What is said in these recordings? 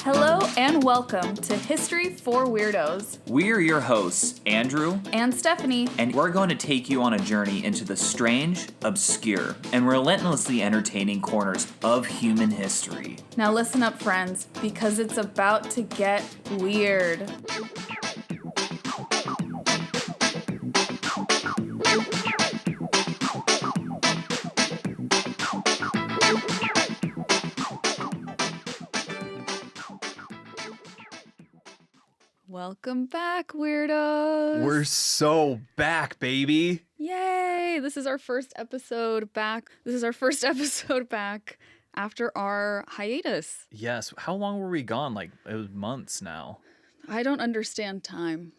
Hello and welcome to History for Weirdos. We're your hosts, Andrew and Stephanie, and we're going to take you on a journey into the strange, obscure, and relentlessly entertaining corners of human history. Now listen up, friends, because it's about to get weird. Welcome back, weirdos. We're so back, baby. Yay! This is our first episode back. After our hiatus. Yes. How long were we gone? Like, it was months now. I don't understand time,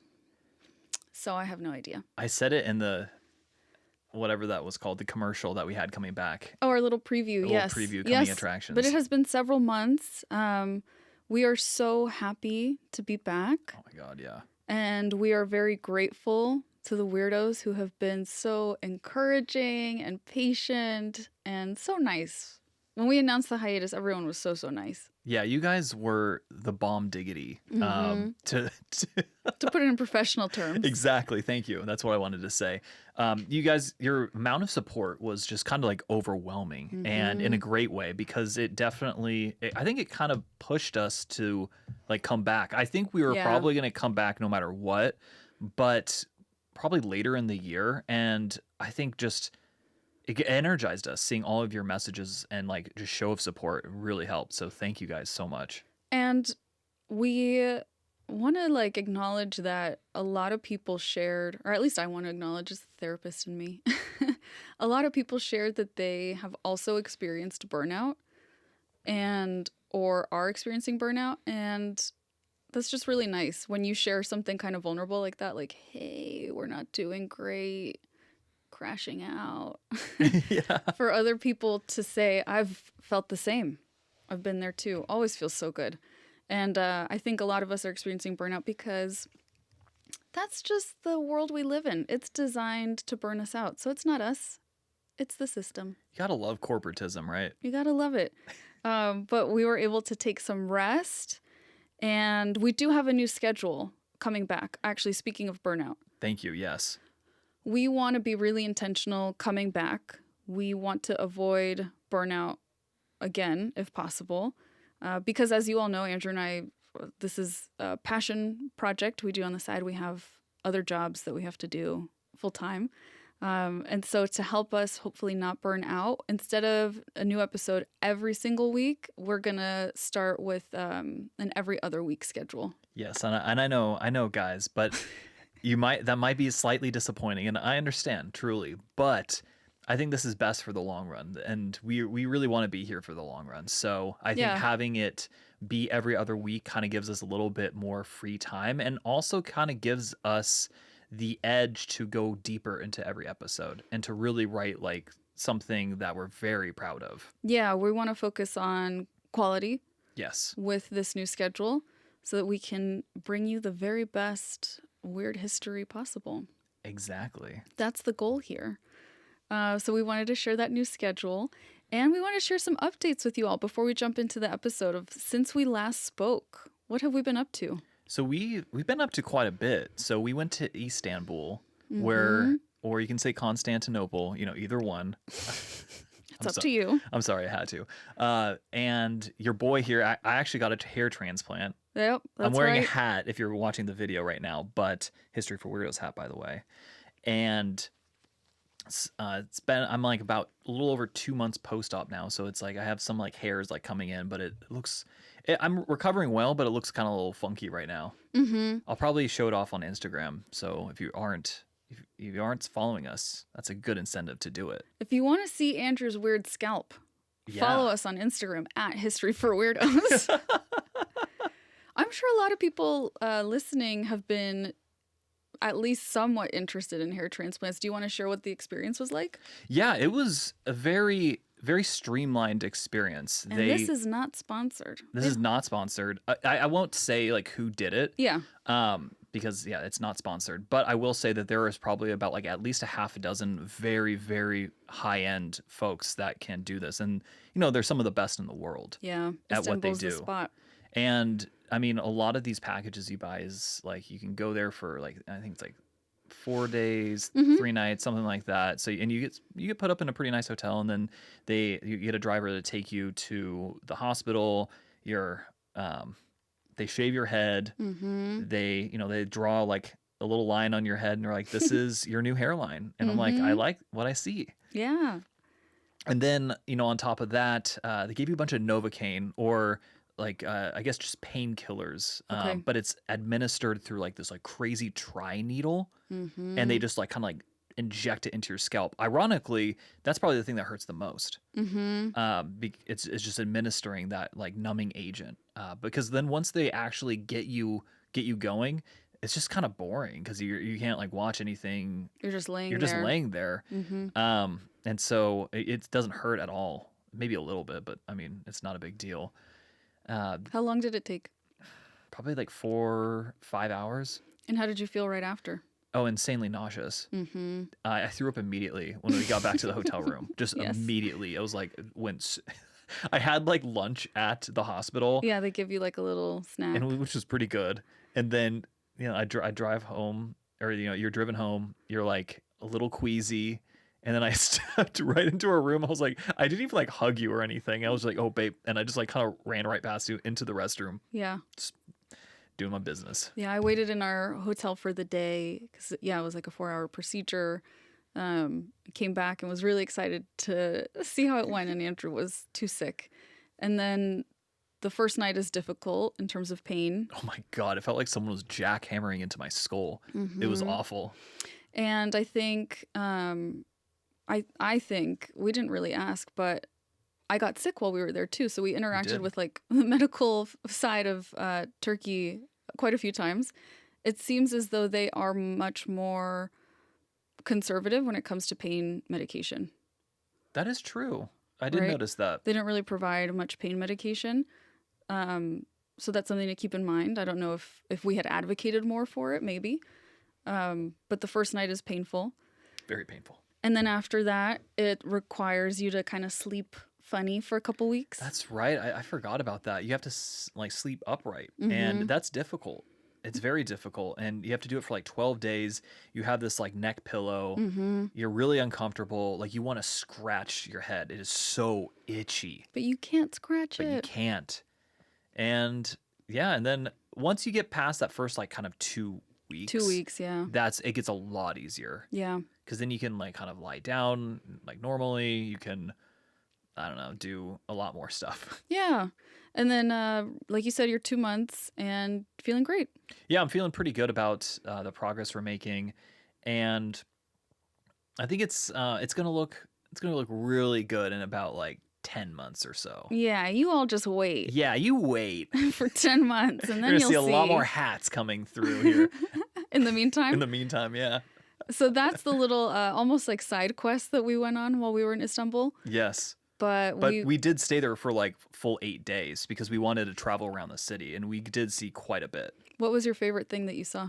so I have no idea. I said it in the, whatever that was called, the commercial that we had coming back. Oh, our little preview, yes. Coming attractions. But it has been several months. We are so happy to be back. Oh my God, yeah. And we are very grateful to the weirdos who have been so encouraging and patient and so nice. When we announced the hiatus, everyone was so nice. Yeah, you guys were the bomb diggity. To put it in professional terms. Exactly. Thank you. That's what I wanted to say. You guys, your amount of support was just kind of like overwhelming and in a great way, because I think it kind of pushed us to like come back. I think we were probably going to come back no matter what, but probably later in the year. And I think just it energized us seeing all of your messages and like just show of support really helped. So thank you guys so much. And we want to like acknowledge that a lot of people shared, or at least I want to acknowledge as the therapist in me, a lot of people shared that they have also experienced burnout or are experiencing burnout. And that's just really nice when you share something kind of vulnerable like that, like, hey, we're not doing great, crashing out. Yeah. For other people to say, I've felt the same. I've been there too. Always feels so good. And I think a lot of us are experiencing burnout because that's just the world we live in. It's designed to burn us out. So it's not us. It's the system. You gotta love corporatism, right? You gotta love it. But we were able to take some rest. And we do have a new schedule coming back. Actually, speaking of burnout. Thank you. Yes. We want to be really intentional coming back. We want to avoid burnout again, if possible. Because as you all know, Andrew and I, this is a passion project we do on the side. We have other jobs that we have to do full time. And so to help us hopefully not burn out, instead of a new episode every single week, we're going to start with an every other week schedule. Yes. And I know guys, but that might be slightly disappointing, and I understand truly, but I think this is best for the long run, and we really want to be here for the long run. So I think having it be every other week kind of gives us a little bit more free time, and also kind of gives us the edge to go deeper into every episode and to really write like something that we're very proud of. Yeah, we want to focus on quality. Yes. With this new schedule, so that we can bring you the very best weird history possible. Exactly. That's the goal here. So we wanted to share that new schedule, and we want to share some updates with you all before we jump into the episode of since we last spoke. What have we been up to? So we've been up to quite a bit. So we went to Istanbul, or you can say Constantinople, either one. It's up to you. I'm sorry, I had to. And your boy here, I actually got a hair transplant. Yep, that's I'm wearing right. a hat if you're watching the video right now, but History for Weirdos hat, by the way. And I'm like about a little over 2 months post-op now, so it's like I have some like hairs like coming in, but I'm recovering well, but it looks kind of a little funky right now. I'll probably show it off on Instagram, so if you aren't following us, that's a good incentive to do it. If you want to see Andrew's weird scalp, follow us on Instagram at History for Weirdos. I'm sure a lot of people listening have been at least somewhat interested in hair transplants. Do you want to share what the experience was like? Yeah, it was a very, very streamlined experience. And this is not sponsored. This is not sponsored. I won't say like who did it. Yeah. because yeah, it's not sponsored. But I will say that there is probably about like at least a half a dozen very, very high end folks that can do this, and they're some of the best in the world Yeah, at what they Istanbul's the do. spot. And I mean, a lot of these packages you buy is like you can go there for like I think it's like 4 days, 3 nights, something like that. So and you get put up in a pretty nice hotel, and then you get a driver to take you to the hospital. They shave your head. They draw like a little line on your head, and they're like, "This is your new hairline." And I'm like, "I like what I see." Yeah. And then on top of that, they gave you a bunch of Novocaine or like I guess just painkillers, Okay. but it's administered through like this like crazy tri-needle, and they just like kind of like inject it into your scalp. Ironically, that's probably the thing that hurts the most. It's just administering that like numbing agent, because then once they actually get you going, it's just kind of boring because you can't like watch anything. You're just laying You're there. just laying there. And so it doesn't hurt at all. Maybe a little bit, but I mean, it's not a big deal. How long did it take? Probably like 4-5 hours. And how did you feel right after? Oh, insanely nauseous. I threw up immediately when we got back to the hotel room. Just Yes. immediately. I was like, I had like lunch at the hospital, Yeah, they give you like a little snack. which was pretty good. And then, I drive home, or, you're driven home. You're like a little queasy. And then I stepped right into a room. I was like, I didn't even like hug you or anything. I was like, oh, babe. And I just like kind of ran right past you into the restroom, Yeah. doing my business. Yeah, I waited in our hotel for the day because, yeah, it was like a 4-hour procedure. Came back and was really excited to see how it went, and Andrew was too sick. And then the first night is difficult in terms of pain. Oh my God. It felt like someone was jackhammering into my skull. It was awful. And I think, I think we didn't really ask, but I got sick while we were there too. So we interacted did. with like the medical side of Turkey quite a few times. It seems as though they are much more conservative when it comes to pain medication. That is true. I did Right. notice that. They don't really provide much pain medication. So that's something to keep in mind. I don't know if we had advocated more for it, maybe. But the first night is painful. Very painful. And then after that, it requires you to kind of sleep funny for a couple weeks. That's right. I forgot about that. You have to like sleep upright, and that's difficult. It's very difficult, and you have to do it for like 12 days. You have this like neck pillow. You're really uncomfortable. Like you want to scratch your head. It is so itchy, But you can't scratch but you it. can't. And yeah, and then once you get past that first like kind of 2 weeks, 2 weeks, yeah. it gets a lot easier. Yeah. Because then you can like kind of lie down like normally. You can, I don't know, do a lot more stuff. Yeah. And then, like you said, you're 2 months and feeling great. Yeah, I'm feeling pretty good about the progress we're making, and I think it's gonna look really good in about like 10 months or so. Yeah, you all just wait Yeah, you wait. for 10 months and then You're you'll gonna see a lot more hats coming through here. In the meantime. In the meantime, yeah. So that's the little almost like side quest that we went on while we were in Istanbul. Yes. But But we did stay there for like full 8 days because we wanted to travel around the city, and we did see quite a bit. what was your favorite thing that you saw?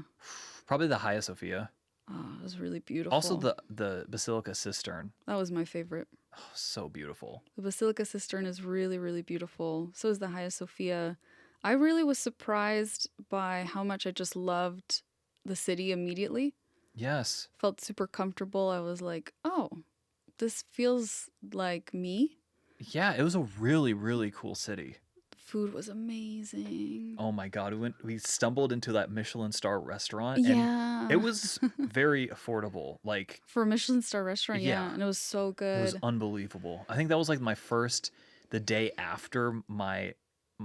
Probably the Hagia Sophia. Oh, it was really beautiful. Also the Basilica Cistern. That was my favorite. Oh, so beautiful. The Basilica Cistern is really, really beautiful. So is the Hagia Sophia. I really was surprised by how much I just loved the city immediately. Yes. Felt super comfortable. I was like, oh, this feels like me. Yeah, it was a really, really cool city. The food was amazing. Oh my God, we stumbled into that Michelin star restaurant, Yeah. and it was very affordable. Like For a Michelin star restaurant, yeah. Yeah. And it was so it good. was unbelievable. I think that was like the day after my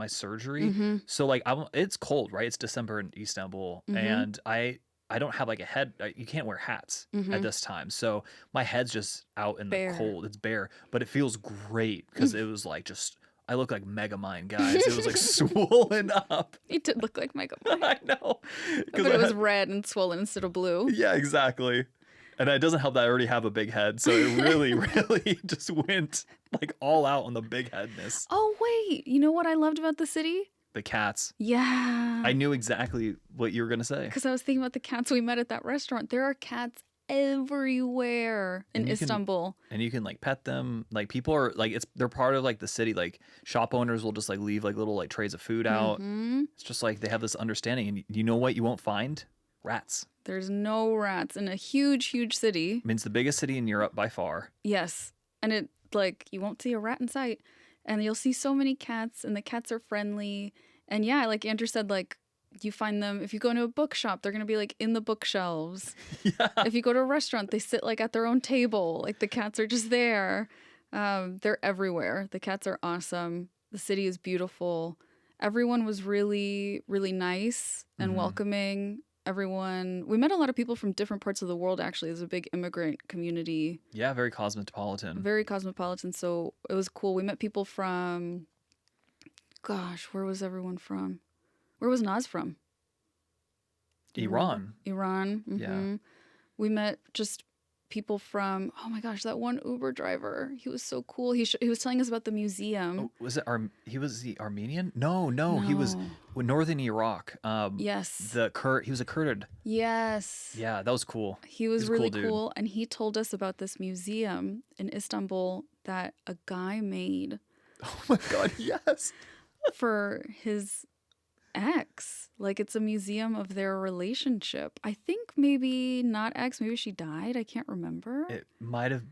surgery. Mhm. So like it's cold, right? It's December in Istanbul, Mhm. and I don't have like a head. You can't wear hats at this time, so my head's just out in Bare. the cold. It's bare, but it feels great because it was like just. I look like Megamind, guys. It was like swollen up. It did look like Mega I know. But it was red and swollen instead of blue. Yeah, exactly. And it doesn't help that I already have a big head, so it really, really just went like all out on the big headness. Oh, wait. You know what I loved about the city? The cats. Yeah. I knew exactly what you were going to say. Because I was thinking about the cats we met at that restaurant. There are cats everywhere in Istanbul. And you can like pet them. Like people are like, they're part of like the city. Like shop owners will just like leave like little like trays of food out. It's just like they have this understanding. And you know what you won't find? Rats. There's no rats in a huge, huge city. I mean, it's the biggest city in Europe by far. Yes. And it like you won't see a rat in sight. And you'll see so many cats, and the cats are friendly. And yeah, like Andrew said, like you find them if you go into a bookshop, they're gonna be like in the bookshelves. Yeah. If you go to a restaurant, they sit like at their own table. Like the cats are just there. They're everywhere. The cats are awesome. The city is beautiful. Everyone was really, really nice and welcoming. We met a lot of people from different parts of the world, actually. There's a big immigrant community. Yeah, very cosmopolitan. Very cosmopolitan. So it was cool. We met people from, gosh, where was everyone from? Where was Naz from? Iran. Iran. Yeah. We met just people from, oh my gosh, that one Uber driver. He was so cool. He was telling us about the museum. Oh, was it he was the Armenian? No, he was northern Iraq. Yes. He was a Kurd. Yes. Yeah, that was cool. He was He's a really cool dude. cool. And he told us about this museum in Istanbul that a guy made Oh my God, yes. for his ex. Like it's a museum of their relationship. I think maybe not ex, maybe she died. I can't remember. It might have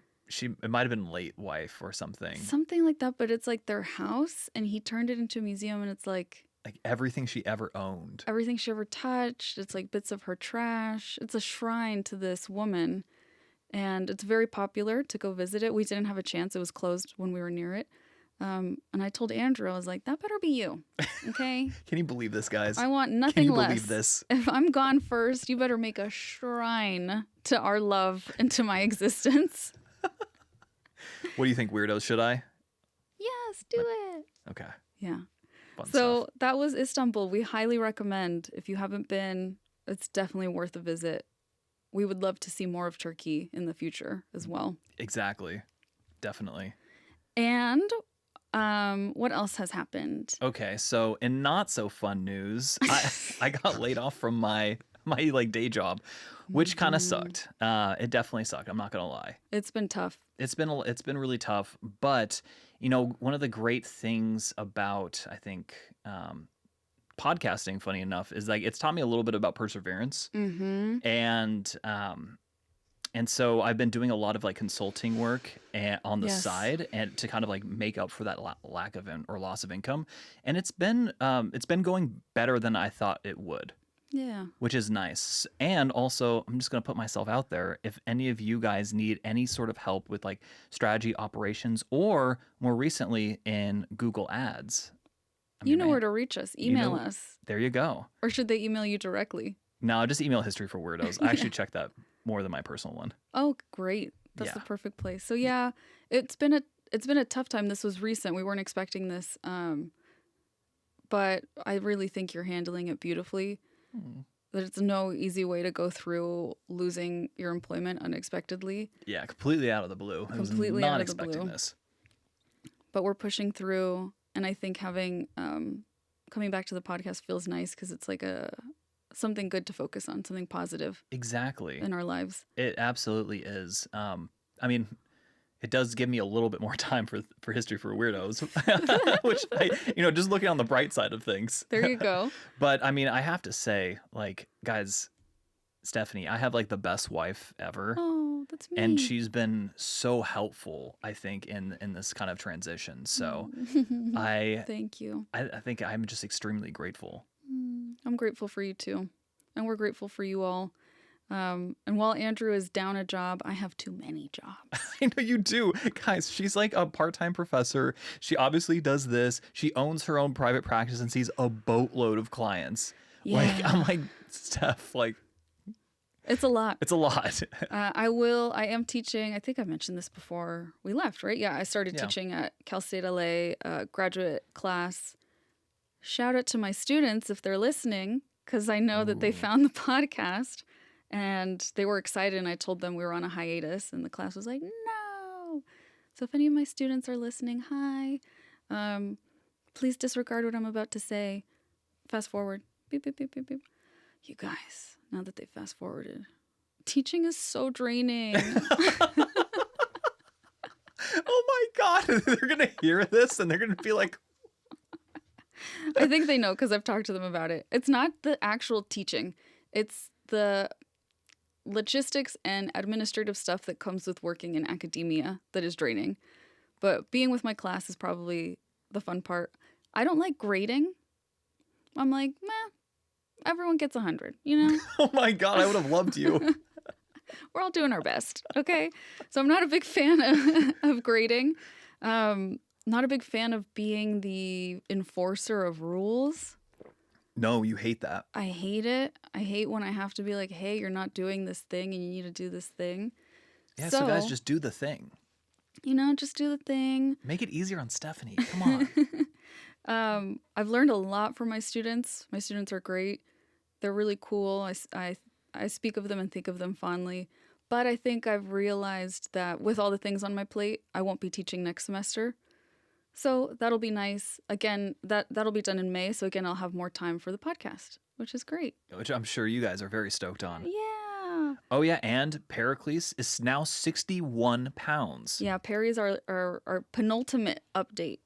been late wife or something. Something like that, but it's like their house and he turned it into a museum and it's like everything she ever owned. everything she ever touched. It's like bits of her trash. It's a shrine to this woman. And it's very popular to go visit it. We didn't have a chance. It was closed when we were near it. And I told Andrew, I was like, that better be you. Okay? Can you believe this, guys? I want Can nothing you less. believe this? If I'm gone first, you better make a shrine to our love and to my existence. What do you think, weirdos? Should I? Yes, do it. Okay. Yeah. Fun So stuff. that was Istanbul. We highly recommend. If you haven't been, it's definitely worth a visit. We would love to see more of Turkey in the future as well. Exactly. Definitely. And what else has happened? Okay, so in not so fun news, I got laid off from my like day job, which kind of sucked. It definitely sucked. I'm not gonna lie. It's been tough. It's been really tough, but you know, one of the great things about I think podcasting, funny enough, is like it's taught me a little bit about perseverance, and so I've been doing a lot of like consulting work on the side, and to kind of like make up for that lack of or loss of income, and it's been going better than I thought it would. Yeah. Which is nice. And also, I'm just going to put myself out there. If any of you guys need any sort of help with like strategy operations or more recently in Google Ads, You know where to reach us. Email us. There you go. Or should they email you directly? No, just email History for Weirdos. I actually check that more than my personal one. Oh, great. That's Yeah. the perfect place. So yeah, it's been a tough time. This was recent. We weren't expecting this. But I really think you're handling it beautifully. There's no easy way to go through losing your employment unexpectedly. Yeah, completely out of the blue. I was Completely not out of the expecting blue. this. But we're pushing through, and I think having coming back to the podcast feels nice because it's like something good to focus on, something positive Exactly. in our lives. It absolutely is. I mean, it does give me a little bit more time for History for Weirdos, which just looking on the bright side of things. There you go. But I mean, I have to say, like, guys, Stephanie, I have like the best wife ever. Oh, that's me. And she's been so helpful, I think, in this kind of transition. So Thank you. I think I'm just extremely grateful. I'm grateful for you too. And we're grateful for you all. And while Andrew is down a job, I have too many jobs. I know you do. Guys, she's like a part-time professor. She obviously does this. She owns her own private practice and sees a boatload of clients. Yeah. Like, I'm like, Steph, like, It's a lot. it's a lot. I am teaching. I think I mentioned this before we left, right? Yeah, I started Yeah. teaching at Cal State LA, graduate class. Shout out to my students if they're listening, because I know that they found the podcast and they were excited. And I told them we were on a hiatus, and the class was like, no. So if any of my students are listening, hi. Please disregard what I'm about to say. Fast forward. Beep, beep, beep, beep, beep. You guys, now that they fast forwarded, teaching is so draining. Oh my God. They're going to hear this and they're going to be like, I think they know because I've talked to them about it. It's not the actual teaching. It's the logistics and administrative stuff that comes with working in academia that is draining. But being with my class is probably the fun part. I don't like grading. I'm like, meh, everyone gets 100, you know? oh my God, I would have loved you. We're all doing our best, okay? So I'm not a big fan of grading. Not a big fan of being the enforcer of rules. No, you hate that. I hate it. I hate when I have to be like, hey, you're not doing this thing and you need to do this thing. Yeah, so guys, just do the thing. You know, just do the thing. Make it easier on Stephanie. Come on. I've learned a lot from my students. My students are great. They're really cool. I speak of them and think of them fondly. But I think I've realized that with all the things on my plate, I won't be teaching next semester. So that'll be nice. Again, that'll be done in May. So again, I'll have more time for the podcast, which is great. Which I'm sure you guys are very stoked on. Yeah. Oh, yeah. And Pericles is now 61 pounds. Yeah, Perry's our penultimate update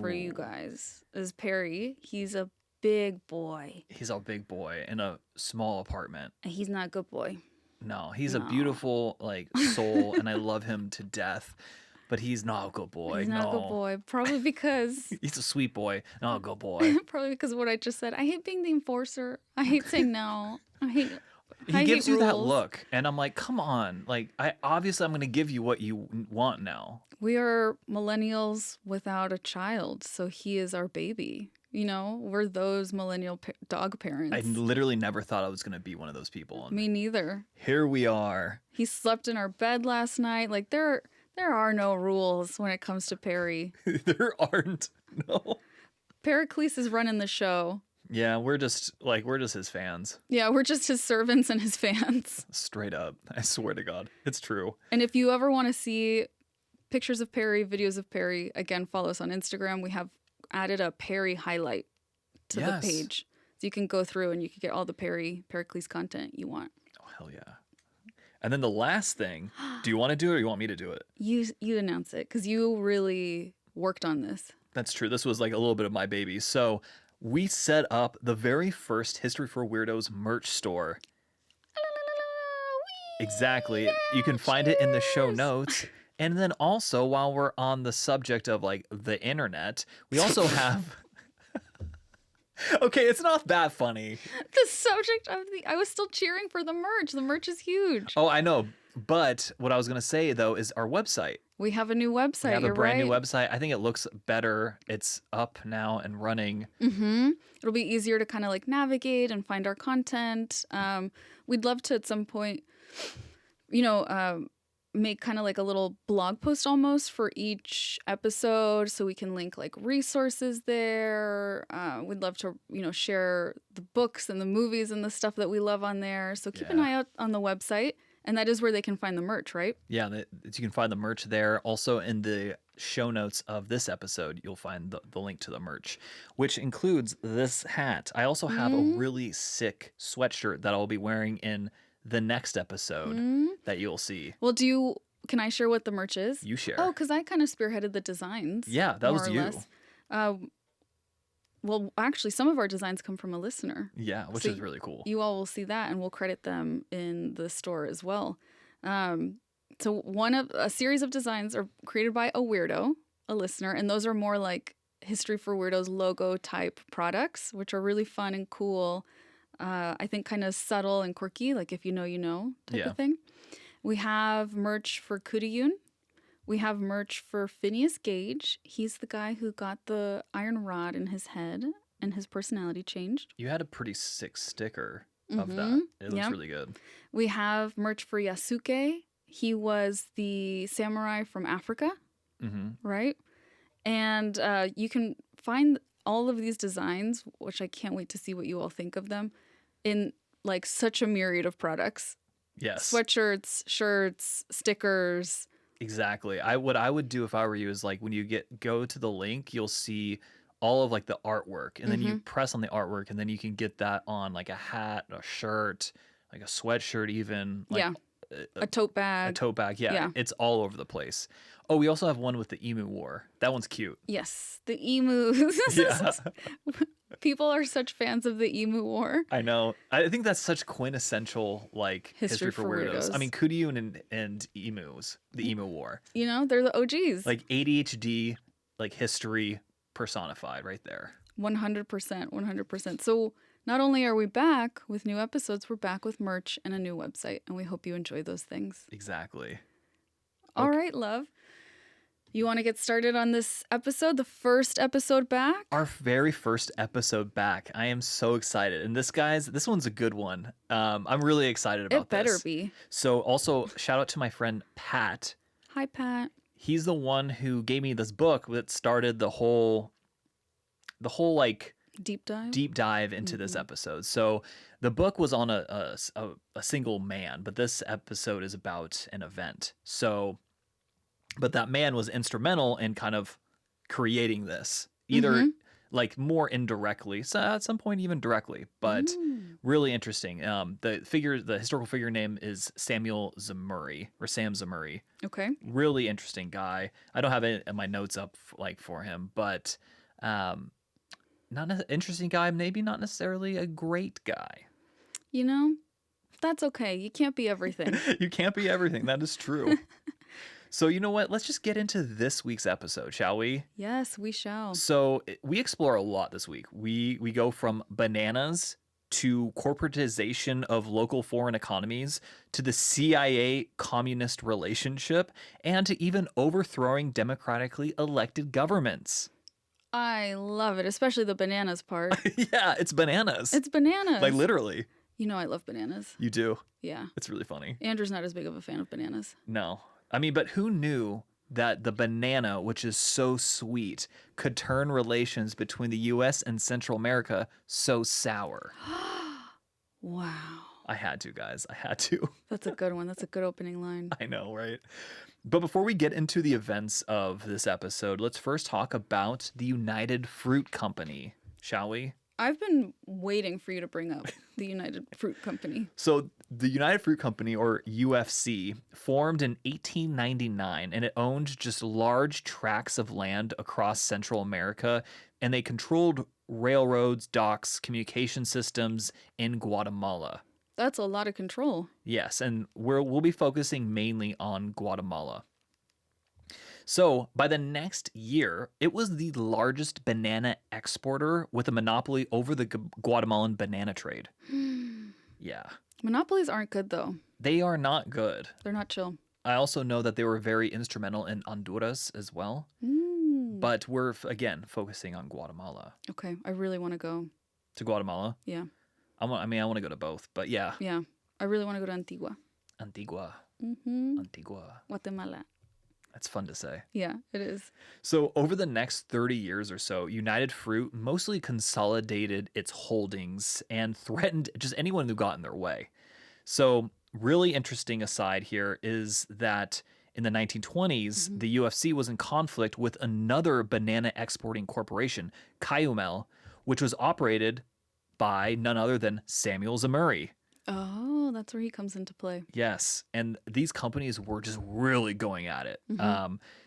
for you Ooh. guys. Is Perry. He's a big boy. He's a big boy in a small apartment. He's not a good boy. No, he's a No. beautiful soul, and I love him to death. But he's not a good boy. He's not a good boy. Probably because He's a sweet boy, not a good boy. probably because of what I just said. I hate being the enforcer. I hate saying no. I hate He gives you that rules. look, and I'm like, come on. Like, I'm going to give you what you want now. We are millennials without a child, so he is our baby. You know, we're those millennial dog parents. I literally never thought I was going to be one of those people. And Me neither. here we are. He slept in our bed last night. Like there are no rules when it comes to Perry. There aren't. No. Pericles is running the show. Yeah, we're just his fans. Yeah, we're just his servants and his fans. Straight up. I swear to God. It's true. And if you ever want to see pictures of Perry, videos of Perry, again, follow us on Instagram. We have added a Perry highlight to Yes. the page. So you can go through and you can get all the Pericles content you want. Oh, hell yeah. And then the last thing, do you want to do it or you want me to do it? You announce it because you really worked on this. That's true. This was like a little bit of my baby. So we set up the very first History for Weirdos merch store. Exactly. You can find it in the show Cheers. notes. And then also, while we're on the subject of like the internet, we also have. Okay, it's not that funny. The subject of I was still cheering for the merch. The merch is huge. Oh, I know. But what I was going to say, though, is our website. We have a new website. We have a You're brand new right. website. I think it looks better. It's up now and running. Mm-hmm. It'll be easier to kind of like navigate and find our content. We'd love to at some point, make kind of like a little blog post almost for each episode so we can link like resources there. We'd love to, share the books and the movies and the stuff that we love on there. So keep an Yeah. eye out on the website. And that is where they can find the merch, right? Yeah, you can find the merch there. Also, in the show notes of this episode, you'll find the link to the merch, which includes this hat. I also have a really sick sweatshirt that I'll be wearing in the next episode that you'll see. Well, can I share what the merch is? You share. Oh, because I kind of spearheaded the designs. Yeah, that was more or you. less. Well, actually, some of our designs come from a listener. Yeah, which So is really cool. You all will see that, and we'll credit them in the store as well. So a series of designs are created by a weirdo, a listener, and those are more like History for Weirdos logo type products, which are really fun and cool. I think kind of subtle and quirky, like if you know type of thing. We have merch for Kudiyun. We have merch for Phineas Gage. He's the guy who got the iron rod in his head and his personality changed. You had a pretty sick sticker of Mhm. that. It looks Yeah. really good. We have merch for Yasuke. He was the samurai from Africa, right? And you can find all of these designs, which I can't wait to see what you all think of them, in like such a myriad of products. Yes. Sweatshirts, shirts, stickers. Exactly. What I would do if I were you is like when you go to the link, you'll see all of like the artwork, and then you press on the artwork, and then you can get that on like a hat, a shirt, like a sweatshirt, even like a tote bag. a tote bag. Yeah, it's all over the place. Oh, we also have one with the emu war. That one's cute. Yes, the emus. Yeah. People are such fans of the emu war. I know. I think that's such quintessential like history for weirdos. I mean, Kudiun and emus, the emu war. You know, they're the OGs. Like ADHD, like history personified right there. 100%, 100%. So not only are we back with new episodes, we're back with merch and a new website, and we hope you enjoy those things. Exactly. All right, love. You want to get started on this episode, the first episode back? Our very first episode back. I am so excited. And this one's a good one. I'm really excited about this. It better be. So also shout out to my friend Pat. Hi, Pat. He's the one who gave me this book that started the whole like deep dive into this episode. So the book was on a single man, but this episode is about an event. So, but that man was instrumental in kind of creating this, either like more indirectly, so at some point even directly, but really interesting. The historical figure name is Samuel Zemurray, or Sam Zemurray. Okay. Really interesting guy. I don't have it in my notes up for him, but not an interesting guy, maybe not necessarily a great guy. You know, that's okay. You can't be everything. You can't be everything. That is true. So you know what? Let's just get into this week's episode, shall we? Yes, we shall. So we explore a lot this week. We go from bananas to corporatization of local foreign economies to the CIA communist relationship and to even overthrowing democratically elected governments. I love it, especially the bananas part. Yeah, it's bananas. It's bananas. Like literally. You know I love bananas. You do? Yeah. It's really funny. Andrew's not as big of a fan of bananas. No. I mean, but who knew that the banana, which is so sweet, could turn relations between the U.S. and Central America so sour? Wow. I had to, guys. I had to. That's a good one. That's a good opening line. I know, right? But before we get into the events of this episode, let's first talk about the United Fruit Company, shall we? I've been waiting for you to bring up the United Fruit Company. So the United Fruit Company, or UFC, formed in 1899, and it owned just large tracts of land across Central America, and they controlled railroads, docks, communication systems in Guatemala. That's a lot of control. Yes, and we'll be focusing mainly on Guatemala. So by the next year, it was the largest banana exporter with a monopoly over the Guatemalan banana trade. Yeah. Monopolies aren't good, though. They are not good. They're not chill. I also know that they were very instrumental in Honduras as well. But we're, again, focusing on Guatemala. Okay. I really want to go. To Guatemala? Yeah. I want to go to both, but yeah. Yeah. I really want to go to Antigua. Antigua. Guatemala. That's fun to say. Yeah, it is. So over the next 30 years or so, United Fruit mostly consolidated its holdings and threatened just anyone who got in their way. So really interesting aside here is that in the 1920s, the UFC was in conflict with another banana exporting corporation, Cayumel, which was operated by none other than Samuel Zemurray. Oh, that's where he comes into play. Yes, and these companies were just really going at it.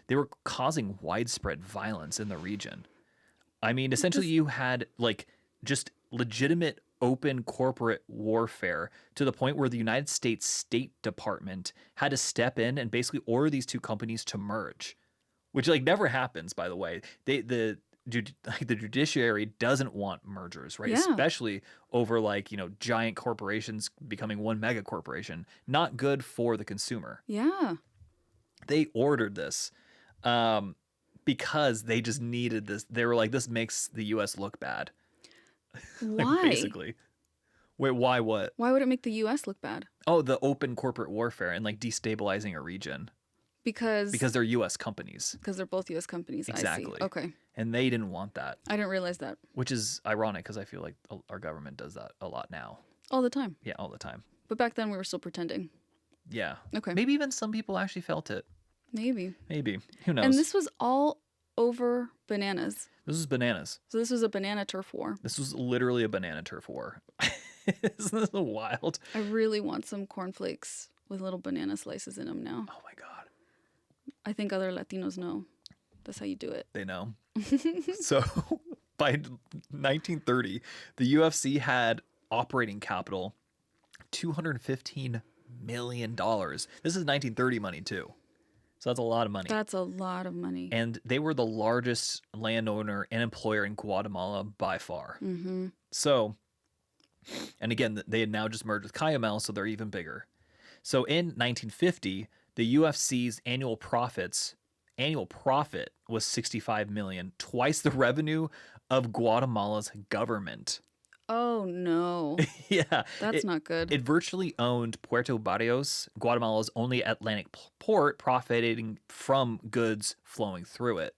They were causing widespread violence in the region. I mean, essentially you had like just legitimate open corporate warfare to the point where the United States State Department had to step in and basically order these two companies to merge, which like never happens, by the way. The judiciary doesn't want mergers, right? Yeah. Especially over like, giant corporations becoming one mega corporation. Not good for the consumer. Yeah. They ordered this because they just needed this. They were like, this makes the U.S. look bad. Why? Like, basically. Wait, why what? Why would it make the U.S. look bad? Oh, the open corporate warfare and like destabilizing a region. Because they're U.S. companies. Because they're both U.S. companies. Exactly. I see. Okay. And they didn't want that. I didn't realize that. Which is ironic because I feel like our government does that a lot now. All the time. Yeah, all the time. But back then we were still pretending. Yeah. Okay. Maybe even some people actually felt it. Maybe. Who knows? And this was all over bananas. This was bananas. So this was a banana turf war. This was literally a banana turf war. Isn't this wild? I really want some cornflakes with little banana slices in them now. Oh my God. I think other Latinos know. That's how you do it. They know. So by 1930, the UFC had operating capital $215 million. This is 1930 money too. So that's a lot of money. That's a lot of money. And they were the largest landowner and employer in Guatemala by far. Mm-hmm. So, and again, they had now just merged with Cayamel, so they're even bigger. So in 1950, the UFC's annual profit was 65 million, twice the revenue of Guatemala's government. Oh, no. Yeah. That's not good. It virtually owned Puerto Barrios, Guatemala's only Atlantic port, profiting from goods flowing through it.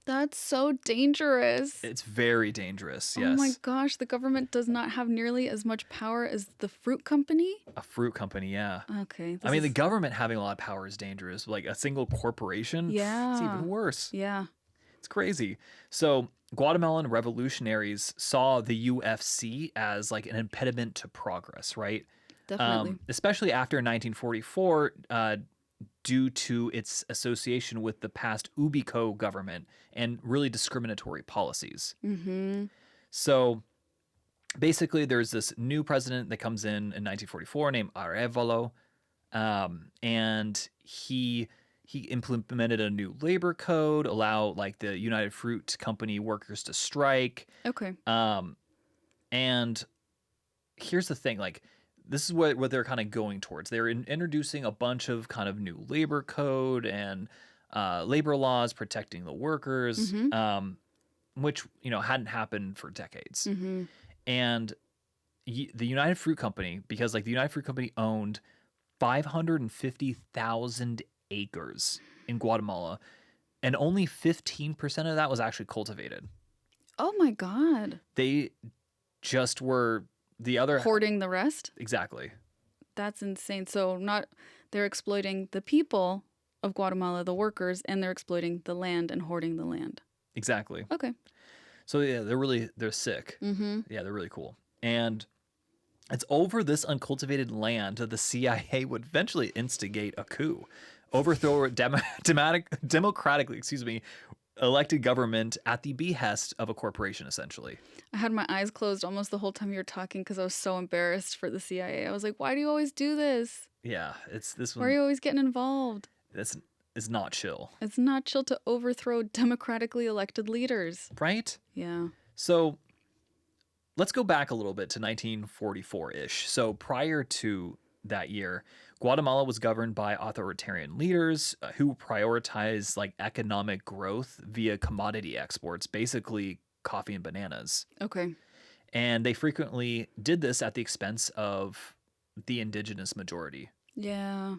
That's so dangerous. It's very dangerous, yes. Oh my gosh, the government does not have nearly as much power as the fruit company? A fruit company, yeah. Okay. I mean, the government having a lot of power is dangerous. Like a single corporation, Yeah. it's even worse. Yeah. It's crazy. So Guatemalan revolutionaries saw the UFC as like an impediment to progress, right? Definitely. Especially after 1944, due to its association with the past UBICO government and really discriminatory policies. Mm-hmm. So basically, there's this new president that comes in 1944 named Arevalo, and he implemented a new labor code, allow like the United Fruit Company workers to strike. Okay. And here's the thing, like this is what they're kind of going towards. They're introducing a bunch of kind of new labor code and labor laws protecting the workers, which hadn't happened for decades. Mm-hmm. And the United Fruit Company, because like the United Fruit Company owned 550,000 acres in Guatemala, and only 15% of that was actually cultivated. Oh my God. They just were the other Hoarding the rest? Exactly. That's insane. So they're exploiting the people of Guatemala, the workers, and they're exploiting the land and hoarding the land. Exactly. Okay. So yeah, they're sick. Mm-hmm. Yeah, they're really cool. And it's over this uncultivated land that the CIA would eventually instigate a coup, overthrow a democratically, elected government at the behest of a corporation, essentially. I had my eyes closed almost the whole time you were talking because I was so embarrassed for the CIA. I was like, why do you always do this? Yeah, it's this one. Why are you always getting involved? It's not chill. It's not chill to overthrow democratically elected leaders. Right? Yeah. So let's go back a little bit to 1944-ish. So prior to that year, Guatemala was governed by authoritarian leaders who prioritized like economic growth via commodity exports, basically coffee and bananas. Okay. And they frequently did this at the expense of the indigenous majority. Yeah.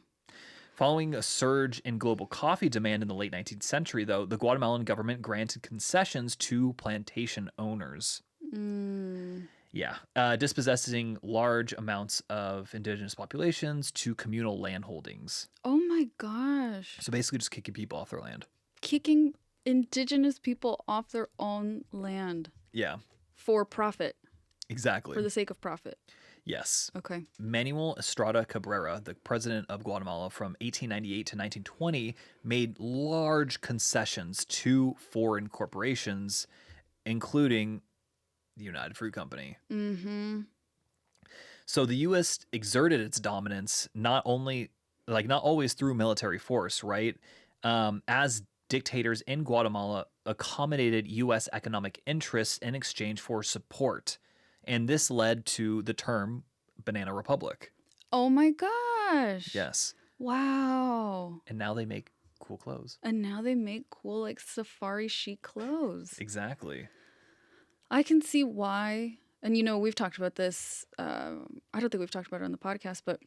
Following a surge in global coffee demand in the late 19th century, though, the Guatemalan government granted concessions to plantation owners. Yeah, dispossessing large amounts of indigenous populations to communal land holdings. Oh my gosh. So basically just kicking people off their land. Kicking indigenous people off their own land. Yeah. For profit. Exactly. For the sake of profit. Yes. Okay. Manuel Estrada Cabrera, the president of Guatemala from 1898 to 1920, made large concessions to foreign corporations, including the United Fruit Company. Mm-hmm. So the U.S. exerted its dominance not always through military force, right? As dictators in Guatemala accommodated U.S. economic interests in exchange for support. And this led to the term Banana Republic. Oh my gosh. Yes. Wow. And now they make cool clothes. And now they make cool, like, safari chic clothes. Exactly. I can see why. And, we've talked about this. I don't think we've talked about it on the podcast, but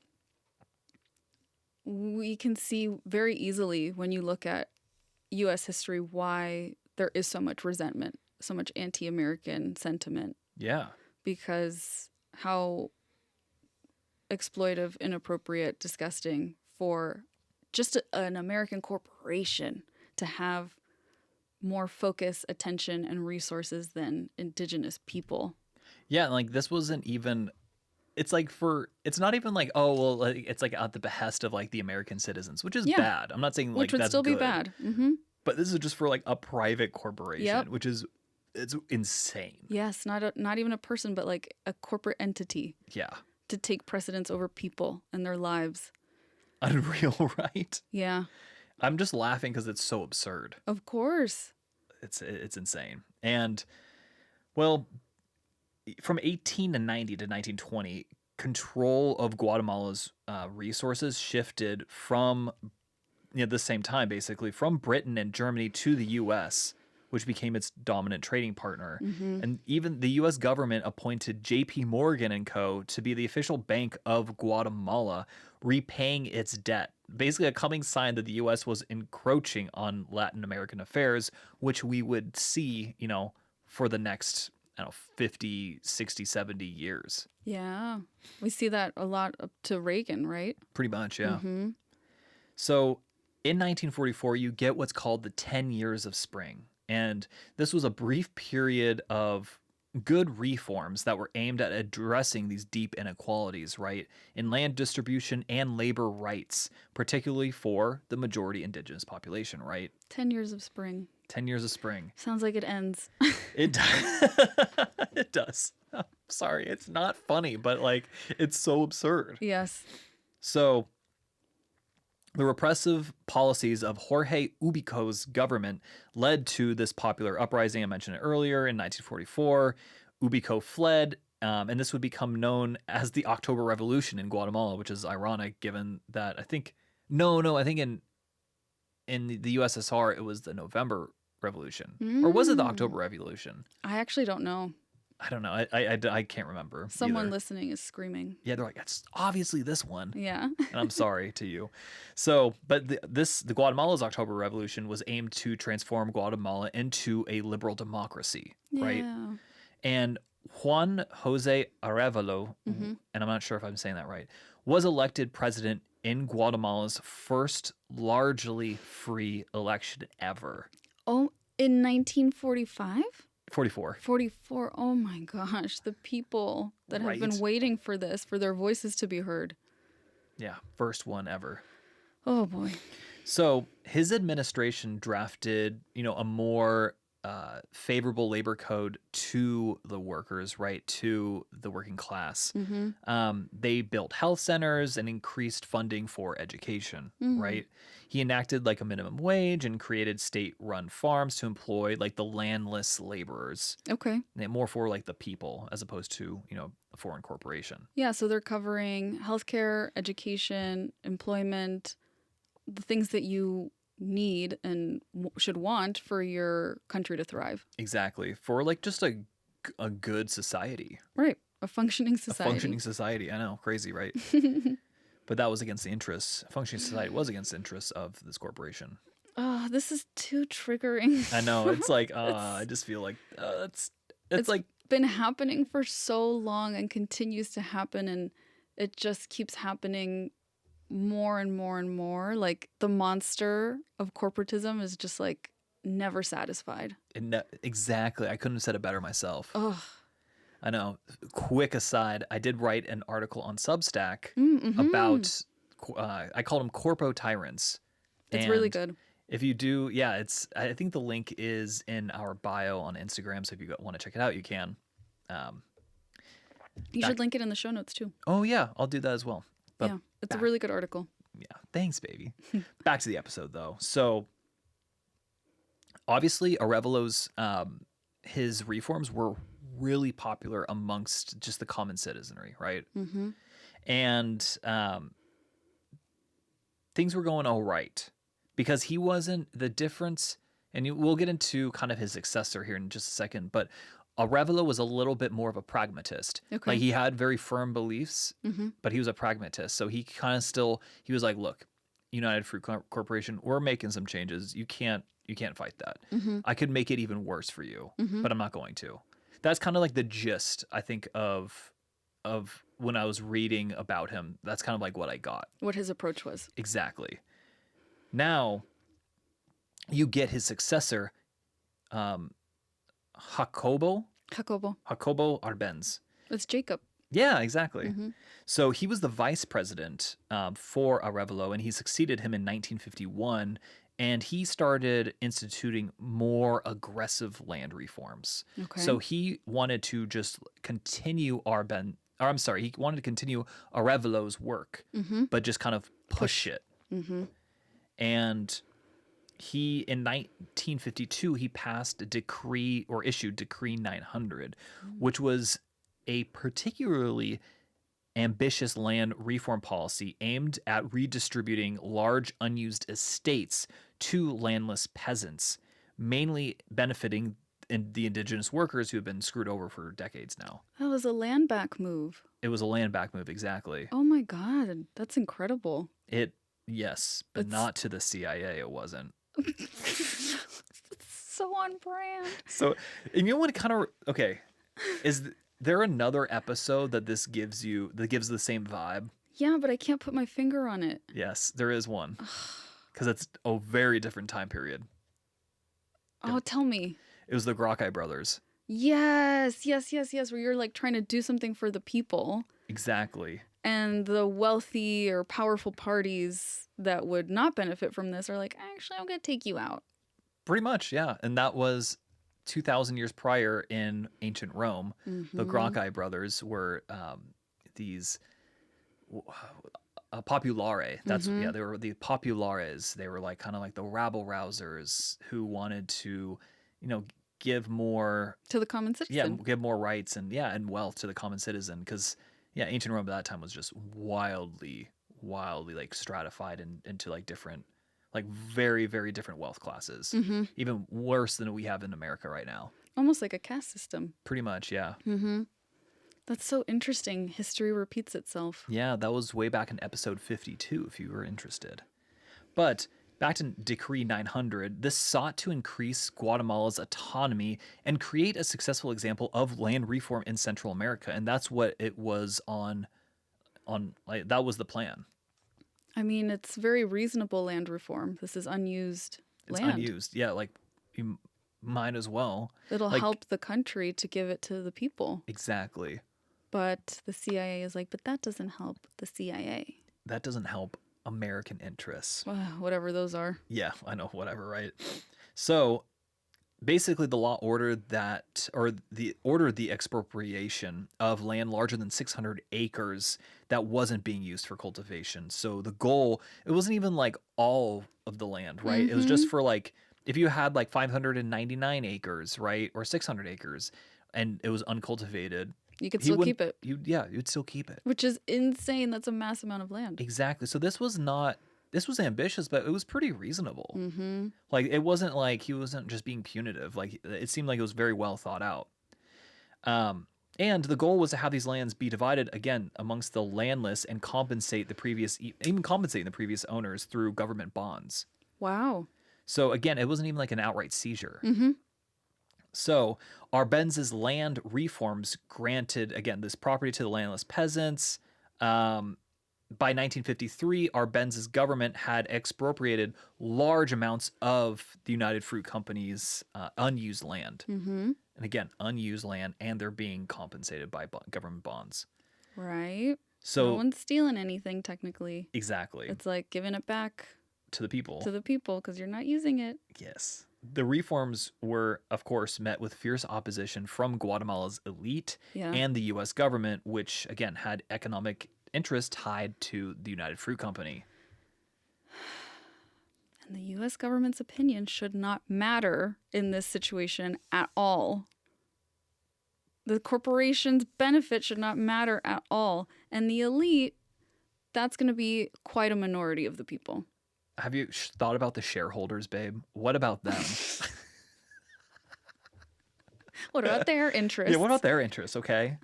we can see very easily when you look at U.S. history why there is so much resentment, so much anti-American sentiment. Yeah. Because how exploitive, inappropriate, disgusting for just an American corporation to have more focus, attention, and resources than indigenous people. Yeah, and like this wasn't even. It's like it's not even like, oh well, like, it's like at the behest of like the American citizens, which is Yeah. bad. I'm not saying like Which would that's still be good, bad. Mm-hmm. but this is just for like a private corporation, Yep. which is it's insane. Yes, not even a person, but like a corporate entity Yeah, to take precedence over people and their lives. unreal, right? Yeah, I'm just laughing because it's so absurd. of course. It's insane. And well, from 1890 to 1920, control of Guatemala's resources shifted from the same time, basically, from Britain and Germany to the U.S., which became its dominant trading partner. And even the U.S. government appointed J.P. Morgan and Co. to be the official bank of Guatemala, repaying its debt. Basically, a coming sign that the U.S. was encroaching on Latin American affairs, which we would see, for the next, 50, 60, 70 years. Yeah, we see that a lot up to Reagan, right? Pretty much, yeah. Mm-hmm. So in 1944, you get what's called the 10 Years of Spring. And this was a brief period of good reforms that were aimed at addressing these deep inequalities, right, in land distribution and labor rights, particularly for the majority indigenous population, right? 10 years of spring. 10 Years of Spring. Sounds like it ends. It does. It does. I'm sorry, it's not funny, but like it's so absurd. Yes. So the repressive policies of Jorge Ubico's government led to this popular uprising. I mentioned it earlier in 1944. Ubico fled, and this would become known as the October Revolution in Guatemala, which is ironic given that I think in the USSR it was the November Revolution, or was it the October Revolution? I actually don't know. I don't know. I can't remember. Someone either. listening is screaming. Yeah, they're like, it's obviously this one. Yeah. And I'm sorry to you. So, but the Guatemala's October Revolution was aimed to transform Guatemala into a liberal democracy, right? Yeah. And Juan Jose Arevalo, and I'm not sure if I'm saying that right, was elected president in Guatemala's first largely free election ever. Oh, in 1945? 44. 44. Oh my gosh. The people that have been Right. waiting for this, for their voices to be heard. Yeah, first one ever. Oh boy. So his administration drafted, a more favorable labor code to the workers, right, to the working class. They built health centers and increased funding for education, right? He enacted like a minimum wage and created state-run farms to employ like the landless laborers, Okay. and more for like the people as opposed to, a foreign corporation. Yeah, so they're covering healthcare, education, employment, the things that you need and should want for your country to thrive. Exactly. For like just a good society. Right. A functioning A society. functioning society. I know, crazy, right? But that was against the interests. Functioning society was against the interests of this corporation. Oh, this is too triggering. I know. It's like, I just feel like it's like been happening for so long and continues to happen, and it just keeps happening more and more and more. Like the monster of corporatism is just like never satisfied. exactly. I couldn't have said it better myself. Ugh. I know. Quick aside, I did write an article on Substack about, I called them corpo tyrants. It's really And good. If you do, yeah, I think the link is in our bio on Instagram. So if you want to check it out, you can. You should link it in the show notes too. Oh yeah, I'll do that as well. But Yeah, it's a really good article. yeah, thanks, baby. Back to the episode though. So obviously, Arevalo's his reforms were really popular amongst just the common citizenry, right? Mm-hmm. And things were going all right because he wasn't the difference. And we'll get into kind of his successor here in just a second, but Arevalo was a little bit more of a pragmatist. Okay. Like he had very firm beliefs, Mm-hmm. but he was a pragmatist. So he kind of he was like, look, United Fruit Corporation, we're making some changes. You can't fight that. Mm-hmm. I could make it even worse for you, Mm-hmm. but I'm not going to. That's kind of like the gist, I think, of when I was reading about him. That's kind of like what I got. What his approach was. Exactly. Now, you get his successor, Jacobo Jacobo. Árbenz. It's Jacob. Yeah, exactly. Mm-hmm. So he was the vice president for Arevalo, and he succeeded him in 1951. And he started instituting more aggressive land reforms. Okay. So he wanted to just continue he wanted to continue Arevalo's work, Mm-hmm. but just kind of push it. Mm-hmm. And he, in 1952, he passed a decree or issued Decree 900, which was a particularly ambitious land reform policy aimed at redistributing large unused estates to landless peasants, mainly benefiting the indigenous workers who have been screwed over for decades now. That was a land back move. It was a land back move, exactly. Oh my God. That's incredible. Yes, but not to the CIA, it wasn't. It's so on brand. So, and you know what kind of, okay, is there another episode that this gives the same vibe? Yeah, but I can't put my finger on it. Yes, there is one. Because it's a very different time period. Oh, tell me. It was the Grockai brothers. Yes. Where you're like trying to do something for the people. Exactly. And the wealthy or powerful parties that would not benefit from this are like, actually, I'm going to take you out. Pretty much, yeah. And that was 2,000 years prior in ancient Rome. Mm-hmm. The Grockai brothers were these populare. That's Mm-hmm. yeah. They were the populares. They were like kind of like the rabble rousers who wanted to, give more To the common citizen. give more rights and wealth to the common citizen. Because ancient Rome at that time was just wildly like stratified into like different, like very, very different wealth classes. Mm-hmm. Even worse than we have in America right now. Almost like a caste system. Pretty much, yeah. Mm-hmm. That's so interesting. History repeats itself. Yeah, that was way back in episode 52, if you were interested. But back to Decree 900, this sought to increase Guatemala's autonomy and create a successful example of land reform in Central America. And that's what it was like, that was the plan. I mean, it's very reasonable land reform. This is unused It's land. unused. Yeah, like you might as well. It'll like, help the country to give it to the people. Exactly. But the CIA is like, but that doesn't help the CIA. That doesn't help American interests. Whatever those are. Yeah, I know, whatever, right? So basically the law ordered the expropriation of land larger than 600 acres that wasn't being used for cultivation. So the goal, it wasn't even like all of the land, right? It was just for like, if you had like 599 acres, right? Or 600 acres and it was uncultivated. You could still keep it. You'd still keep it. Which is insane. That's a mass amount of land. Exactly. So this was ambitious, but it was pretty reasonable. Mm-hmm. Like, it wasn't like he wasn't just being punitive. Like, it seemed like it was very well thought out. And the goal was to have these lands be divided again amongst the landless and compensate the previous owners through government bonds. Wow. So again, it wasn't even like an outright seizure. Mm-hmm. So Arbenz's land reforms granted, again, this property to the landless peasants. By 1953, Arbenz's government had expropriated large amounts of the United Fruit Company's unused land. Mm-hmm. And again, unused land, and they're being compensated by government bonds. Right. So no one's stealing anything, technically. Exactly. It's like giving it back to the people. Because you're not using it. Yes. The reforms were, of course, met with fierce opposition from Guatemala's elite and the U.S. government, which, again, had economic interest tied to the United Fruit Company. And the U.S. government's opinion should not matter in this situation at all. The corporation's benefit should not matter at all. And the elite, that's going to be quite a minority of the people. Have you thought about the shareholders, babe? What about them? What about their interests? Yeah, what about their interests, okay?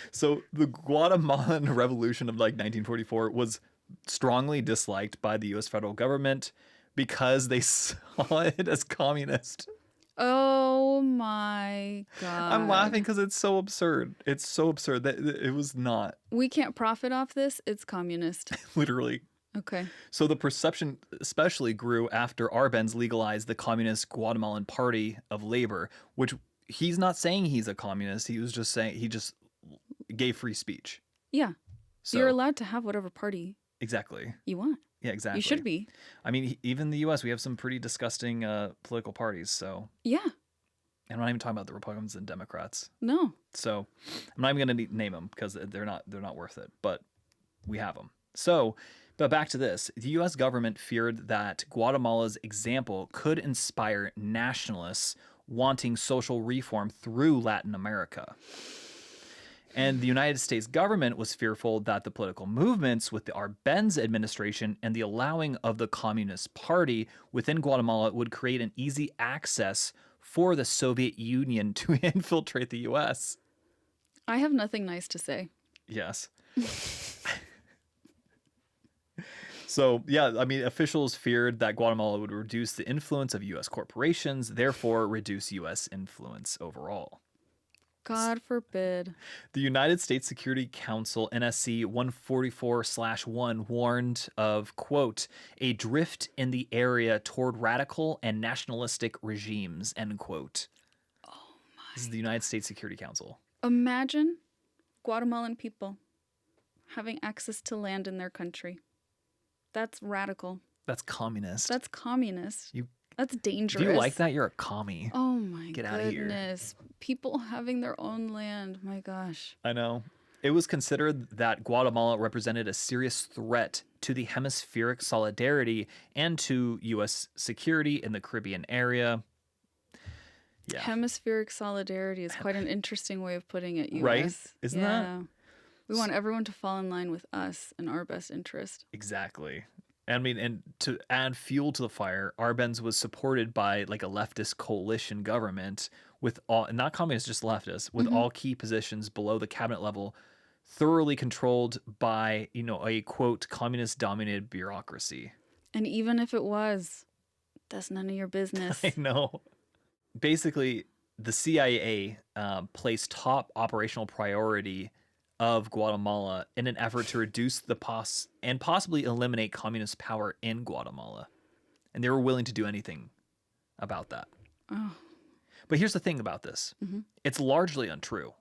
So the Guatemalan Revolution of like 1944 was strongly disliked by the U.S. federal government because they saw it as communist. Oh my God. I'm laughing because it's so absurd. It's so absurd that it was not. We can't profit off this. It's communist. Literally. Okay. So the perception especially grew after Arbenz legalized the Communist Guatemalan Party of Labor, which he's not saying he's a communist. He was just saying he just gave free speech. Yeah. So You're allowed to have whatever party exactly. you want. Yeah, exactly. You should be. I mean, even in the U.S., we have some pretty disgusting political parties. So Yeah. I'm not even talking about the Republicans and Democrats. No. So I'm not even going to name them because they're not worth it. But we have them. So, but back to this: the U.S. government feared that Guatemala's example could inspire nationalists wanting social reform through Latin America. And the United States government was fearful that the political movements with the Arbenz administration and the allowing of the Communist Party within Guatemala would create an easy access for the Soviet Union to infiltrate the U.S. I have nothing nice to say. Yes. So, yeah, I mean, officials feared that Guatemala would reduce the influence of U.S. corporations, therefore reduce U.S. influence overall. God forbid. The United States Security Council NSC 144/1 warned of, quote, a drift in the area toward radical and nationalistic regimes, end quote. Oh my. This is the United States Security Council. Imagine Guatemalan people having access to land in their country. That's radical. That's communist. That's communist. That's dangerous. If you like that, you're a commie. Oh my Get out of here. goodness. People having their own land. My gosh. I know. It was considered that Guatemala represented a serious threat to the hemispheric solidarity and to U.S. security in the Caribbean area. Yeah. Hemispheric solidarity is quite an interesting way of putting it, US. Right? Isn't that? We want everyone to fall in line with us and our best interest. Exactly. I mean, and to add fuel to the fire, Arbenz was supported by like a leftist coalition government with all, not communist, just leftist, with all key positions below the cabinet level, thoroughly controlled by, a quote, communist dominated bureaucracy. And even if it was, that's none of your business. I know. Basically, the CIA placed top operational priority of Guatemala in an effort to reduce the and possibly eliminate communist power in Guatemala. And they were willing to do anything about that. Oh. But here's the thing about this. It's largely untrue.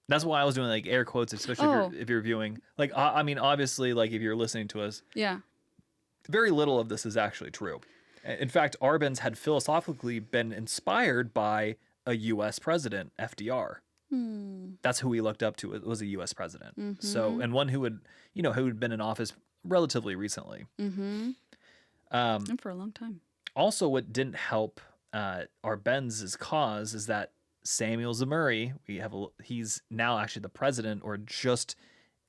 That's why I was doing like air quotes, especially if you're viewing. Like, I mean, obviously, like if you're listening to us, Yeah. very little of this is actually true. In fact, Arbenz had philosophically been inspired by a U.S. president, FDR. That's who he looked up to. It was a U.S. president. So, and one who would, who had been in office relatively recently. And for a long time. Also, what didn't help Arbenz's cause is that Samuel Zemurray, he's now actually the president, or just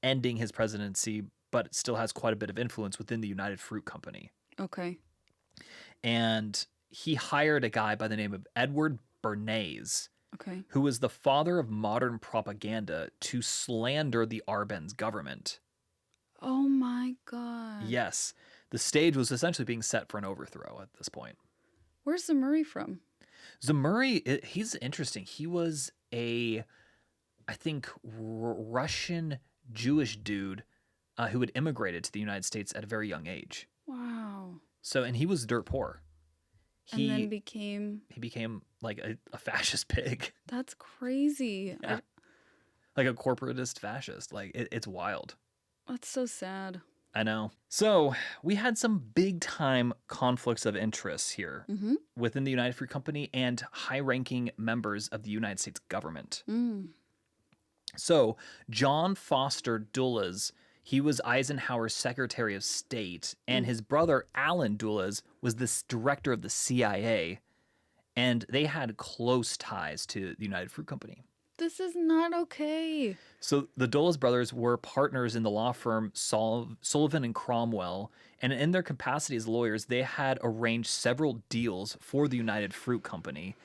ending his presidency, but still has quite a bit of influence within the United Fruit Company. Okay. And he hired a guy by the name of Edward Bernays, Okay. who was the father of modern propaganda, to slander the Arbenz government. Oh my God. Yes. The stage was essentially being set for an overthrow at this point. Where's Zemurray from? Zemurray, he's interesting. He was I think, Russian Jewish dude who had immigrated to the United States at a very young age. Wow. So, and he was dirt poor. And then became... He became like a fascist pig. That's crazy. Yeah. Like a corporatist fascist. Like, it's wild. That's so sad. I know. So we had some big time conflicts of interest here within the United Fruit Company and high ranking members of the United States government. So John Foster Dulles, he was Eisenhower's Secretary of State, and his brother Alan Dulles was the director of the CIA, and they had close ties to the United Fruit Company. This is not okay. So the Dulles brothers were partners in the law firm Sullivan and Cromwell, and in their capacity as lawyers, they had arranged several deals for the United Fruit Company.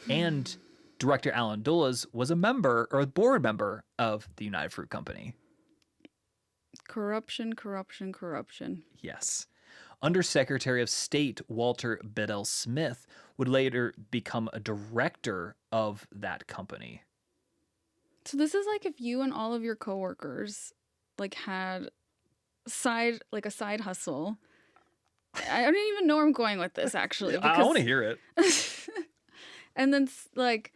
And Director Alan Dulles was a member or a board member of the United Fruit Company. Corruption, corruption, corruption. Yes. Undersecretary of State Walter Bedell Smith would later become a director of that company. So this is like if you and all of your coworkers like had like a side hustle. I don't even know where I'm going with this actually. I want to hear it. And then like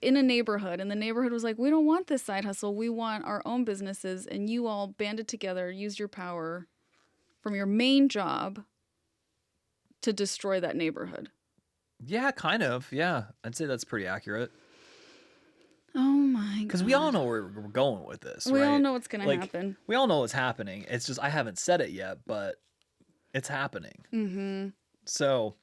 in a neighborhood, and the neighborhood was like, we don't want this side hustle. We want our own businesses, and you all banded together, used your power from your main job to destroy that neighborhood. Yeah, kind of. Yeah, I'd say that's pretty accurate. Oh my god. Because we all know where we're going with this, We right? all know what's going to happen. We all know what's happening. It's just I haven't said it yet, but it's happening. Mm-hmm. So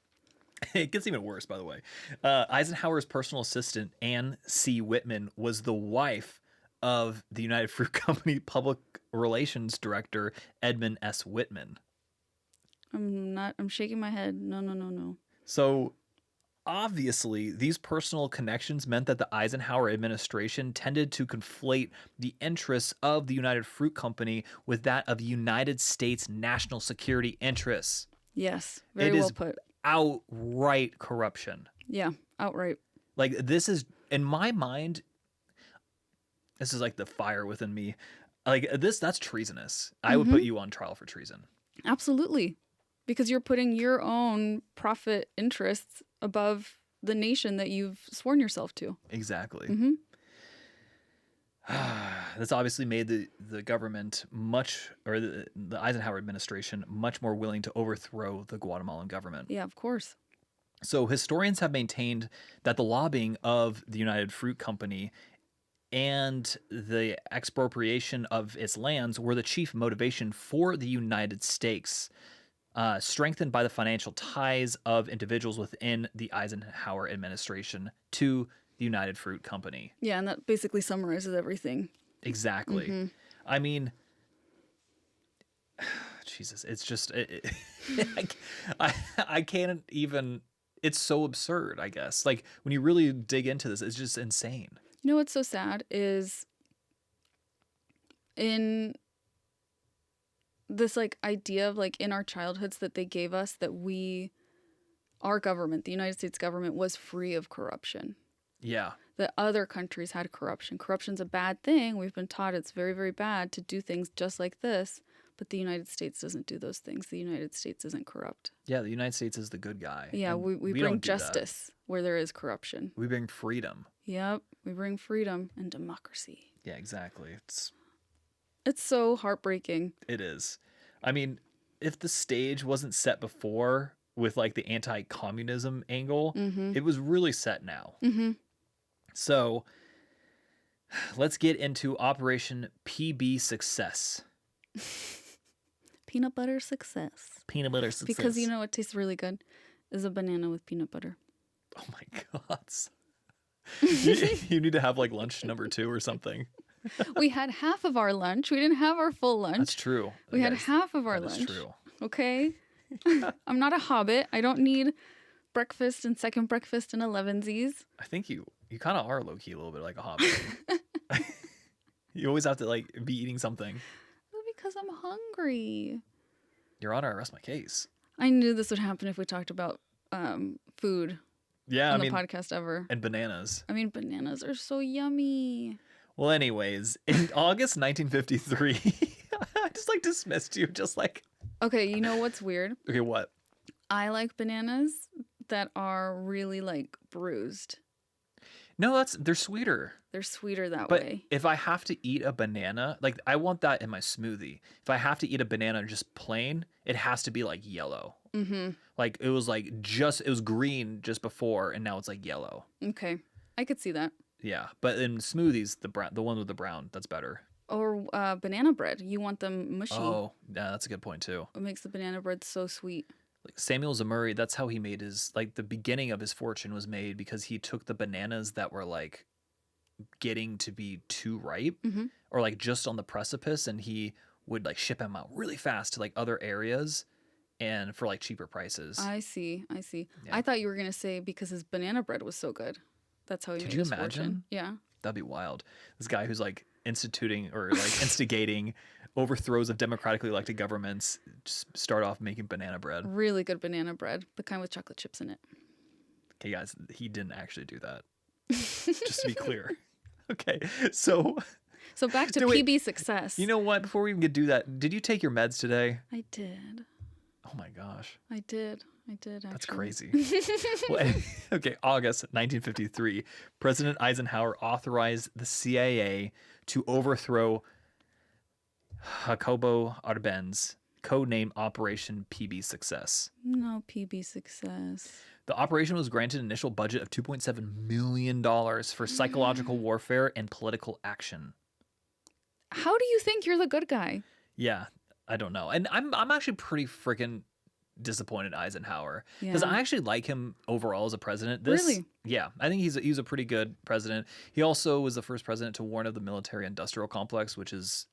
it gets even worse, by the way. Eisenhower's personal assistant, Ann C. Whitman, was the wife of the United Fruit Company public relations director, Edmund S. Whitman. I'm shaking my head. No. So obviously, these personal connections meant that the Eisenhower administration tended to conflate the interests of the United Fruit Company with that of United States national security interests. Yes, very well put. Outright corruption. Yeah, outright. Like, this is, in my mind, this is like the fire within me. Like, that's treasonous. I would put you on trial for treason. Absolutely. Because you're putting your own profit interests above the nation that you've sworn yourself to. Exactly. Mm-hmm. That's obviously made the government the Eisenhower administration much more willing to overthrow the Guatemalan government. Yeah, of course. So historians have maintained that the lobbying of the United Fruit Company and the expropriation of its lands were the chief motivation for the United States, strengthened by the financial ties of individuals within the Eisenhower administration to the United Fruit Company. Yeah, and that basically summarizes everything. Exactly. Mm-hmm. I mean, Jesus, it's just, I can't even, it's so absurd, I guess. Like, when you really dig into this, it's just insane. You know what's so sad is in this like idea of like in our childhoods that they gave us that our government, the United States government, was free of corruption. Yeah. That other countries had corruption. Corruption's a bad thing. We've been taught it's very, very bad to do things just like this. But the United States doesn't do those things. The United States isn't corrupt. Yeah, the United States is the good guy. Yeah, we bring justice where there is corruption. We bring freedom. Yep, we bring freedom and democracy. Yeah, exactly. It's so heartbreaking. It is. I mean, if the stage wasn't set before with like the anti-communism angle, it was really set now. Mm-hmm. So let's get into Operation PB Success. Peanut butter success. Peanut butter success. Because you know what tastes really good is a banana with peanut butter. Oh my God. You need to have like lunch number 2 or something. We had half of our lunch. We didn't have our full lunch. That's true. We had half of our lunch. That's true. Okay. I'm not a hobbit. I don't need breakfast and second breakfast and 11sies. I think you kind of are low-key a little bit like a hobbit. You always have to like be eating something. Because I'm hungry. Your Honor, I rest my case. I knew this would happen if we talked about food. Yeah, on the podcast ever. And bananas. I mean, bananas are so yummy. Well, anyways, in August 1953, I just like dismissed you, just like. Okay, you know what's weird? Okay, what? I like bananas that are really like bruised. No, they're sweeter. They're sweeter that but way. If I have to eat a banana, like I want that in my smoothie. If I have to eat a banana just plain, it has to be like yellow. Mm-hmm. Like it was green just before, and now it's like yellow. Okay, I could see that. Yeah, but in smoothies, the one with the brown, that's better. Or banana bread. You want them mushy. Oh, yeah, that's a good point too. It makes the banana bread so sweet. Like Samuel Zemurray, that's how he made the beginning of his fortune was made because he took the bananas that were like getting to be too ripe or like just on the precipice, and he would like ship them out really fast to like other areas and for like cheaper prices. I see. Yeah. I thought you were going to say because his banana bread was so good. That's how he made his fortune. Could you imagine? Yeah. That'd be wild. This guy who's like instituting or like instigating overthrows of democratically elected governments just start off making banana bread. Really good banana bread, the kind with chocolate chips in it. Okay, guys, he didn't actually do that. Just to be clear. Okay, so So back to Wait, PB success. You know what? Before we even get do that, did you take your meds today? I did. Oh my gosh. I did. Actually. That's crazy. Well, okay, August 1953, President Eisenhower authorized the CIA to overthrow Jacobo Árbenz, codenamed Operation PB Success. No PB success. The operation was granted an initial budget of $2.7 million for psychological warfare and political action. How do you think you're the good guy? Yeah, I don't know. And I'm actually pretty freaking disappointed in Eisenhower because Yeah. I actually like him overall as a president. Really? Yeah, I think he's a pretty good president. He also was the first president to warn of the military-industrial complex, which has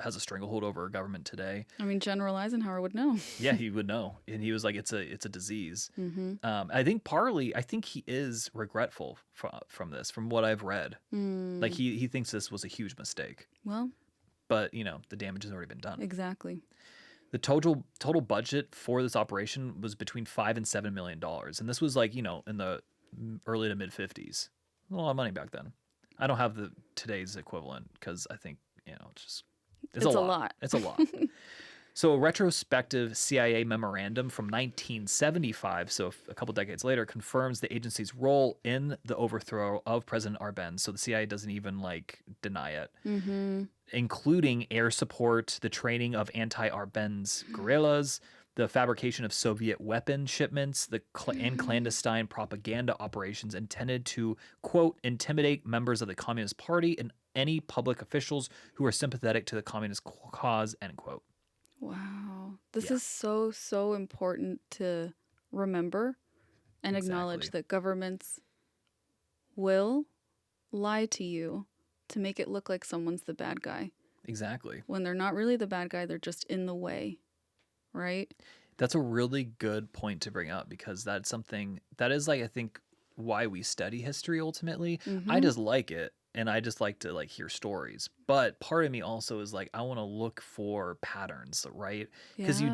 a stranglehold over our government today. I mean, General Eisenhower would know. Yeah, he would know, and he was like, "It's a disease." Mm-hmm. I think he is regretful from this, from what I've read. Like he thinks this was a huge mistake, Well, but the damage has already been done. exactly. The total budget for this operation was between $5 and $7 million, and this was like in the early to mid 50s. A lot of money back then. I don't have the today's equivalent because I think it's a lot. It's a lot. So a retrospective CIA memorandum from 1975, so a couple decades later, confirms the agency's role in the overthrow of President Arbenz. So the CIA doesn't even deny it. Mm-hmm. Including air support, the training of anti-Arbenz guerrillas, the fabrication of Soviet weapon shipments, and clandestine propaganda operations intended to, quote, intimidate members of the Communist Party and any public officials who are sympathetic to the communist cause, end quote. Wow. This Yeah. is so important to remember and acknowledge Exactly. that governments will lie to you to make it look like someone's the bad guy. Exactly. When they're not really the bad guy, they're just in the way, right? That's a really good point to bring up because that's something that is I think why we study history ultimately. I just like it and I just like to hear stories. But part of me also is I want to look for patterns, right? Because Yeah.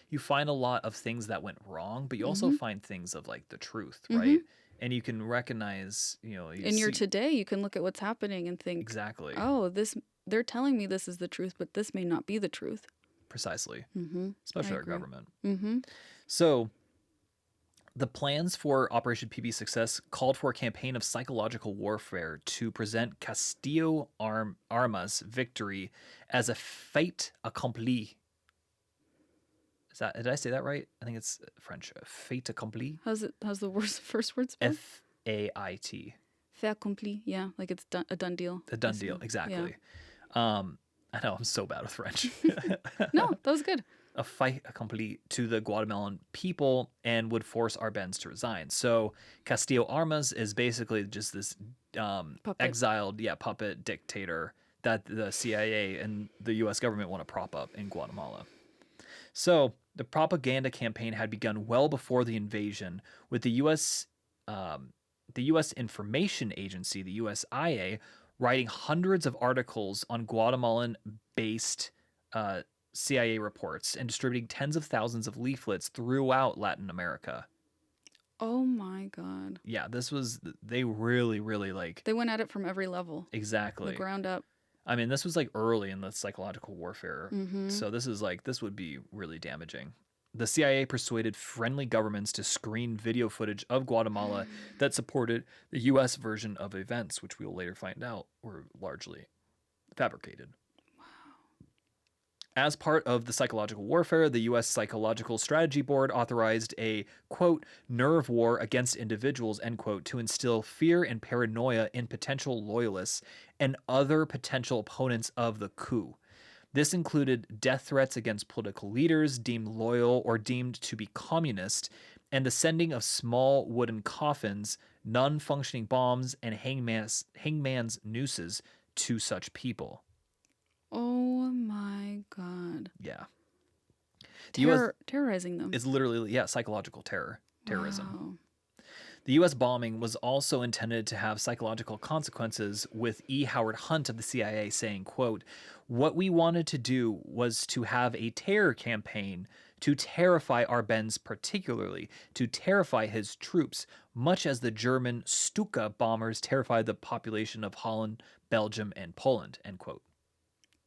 you find a lot of things that went wrong, but you also find things of the truth, right? And you can recognize, In your today, you can look at what's happening and think, exactly, oh, they're telling me this is the truth, but this may not be the truth. precisely, Mm-hmm. especially I our agree. government. Mm-hmm. So, the plans for Operation PB Success called for a campaign of psychological warfare to present Castillo Armas victory as a fait accompli. Did I say that right? I think it's French. Fait accompli. How's the first word spelled? FAIT. Fait accompli. Yeah, like it's a done deal. A done I see. deal, exactly. Yeah. I know I'm so bad with French. No, that was good. A fait accompli to the Guatemalan people and would force Arbenz to resign. So Castillo Armas is basically just this exiled, puppet dictator that the CIA and the U.S. government want to prop up in Guatemala. So the propaganda campaign had begun well before the invasion, with the U.S. Information Agency, the USIA, writing hundreds of articles on Guatemalan-based CIA reports and distributing tens of thousands of leaflets throughout Latin America. Oh my God. Yeah, they really They went at it from every level. exactly. The ground up. I mean, this was early in the psychological warfare. Mm-hmm. So this would be really damaging. The CIA persuaded friendly governments to screen video footage of Guatemala that supported the U.S. version of events, which we will later find out were largely fabricated. As part of the psychological warfare, the U.S. Psychological Strategy Board authorized a, quote, nerve war against individuals, end quote, to instill fear and paranoia in potential loyalists and other potential opponents of the coup. This included death threats against political leaders deemed loyal or deemed to be communist, and the sending of small wooden coffins, non-functioning bombs, and hangman's nooses to such people. Oh my God. Yeah. The US Terrorizing them. is literally, psychological terrorism. Wow. The U.S. bombing was also intended to have psychological consequences, with E. Howard Hunt of the CIA saying, quote, what we wanted to do was to have a terror campaign to terrify Arbenz particularly, to terrify his troops, much as the German Stuka bombers terrified the population of Holland, Belgium, and Poland, end quote.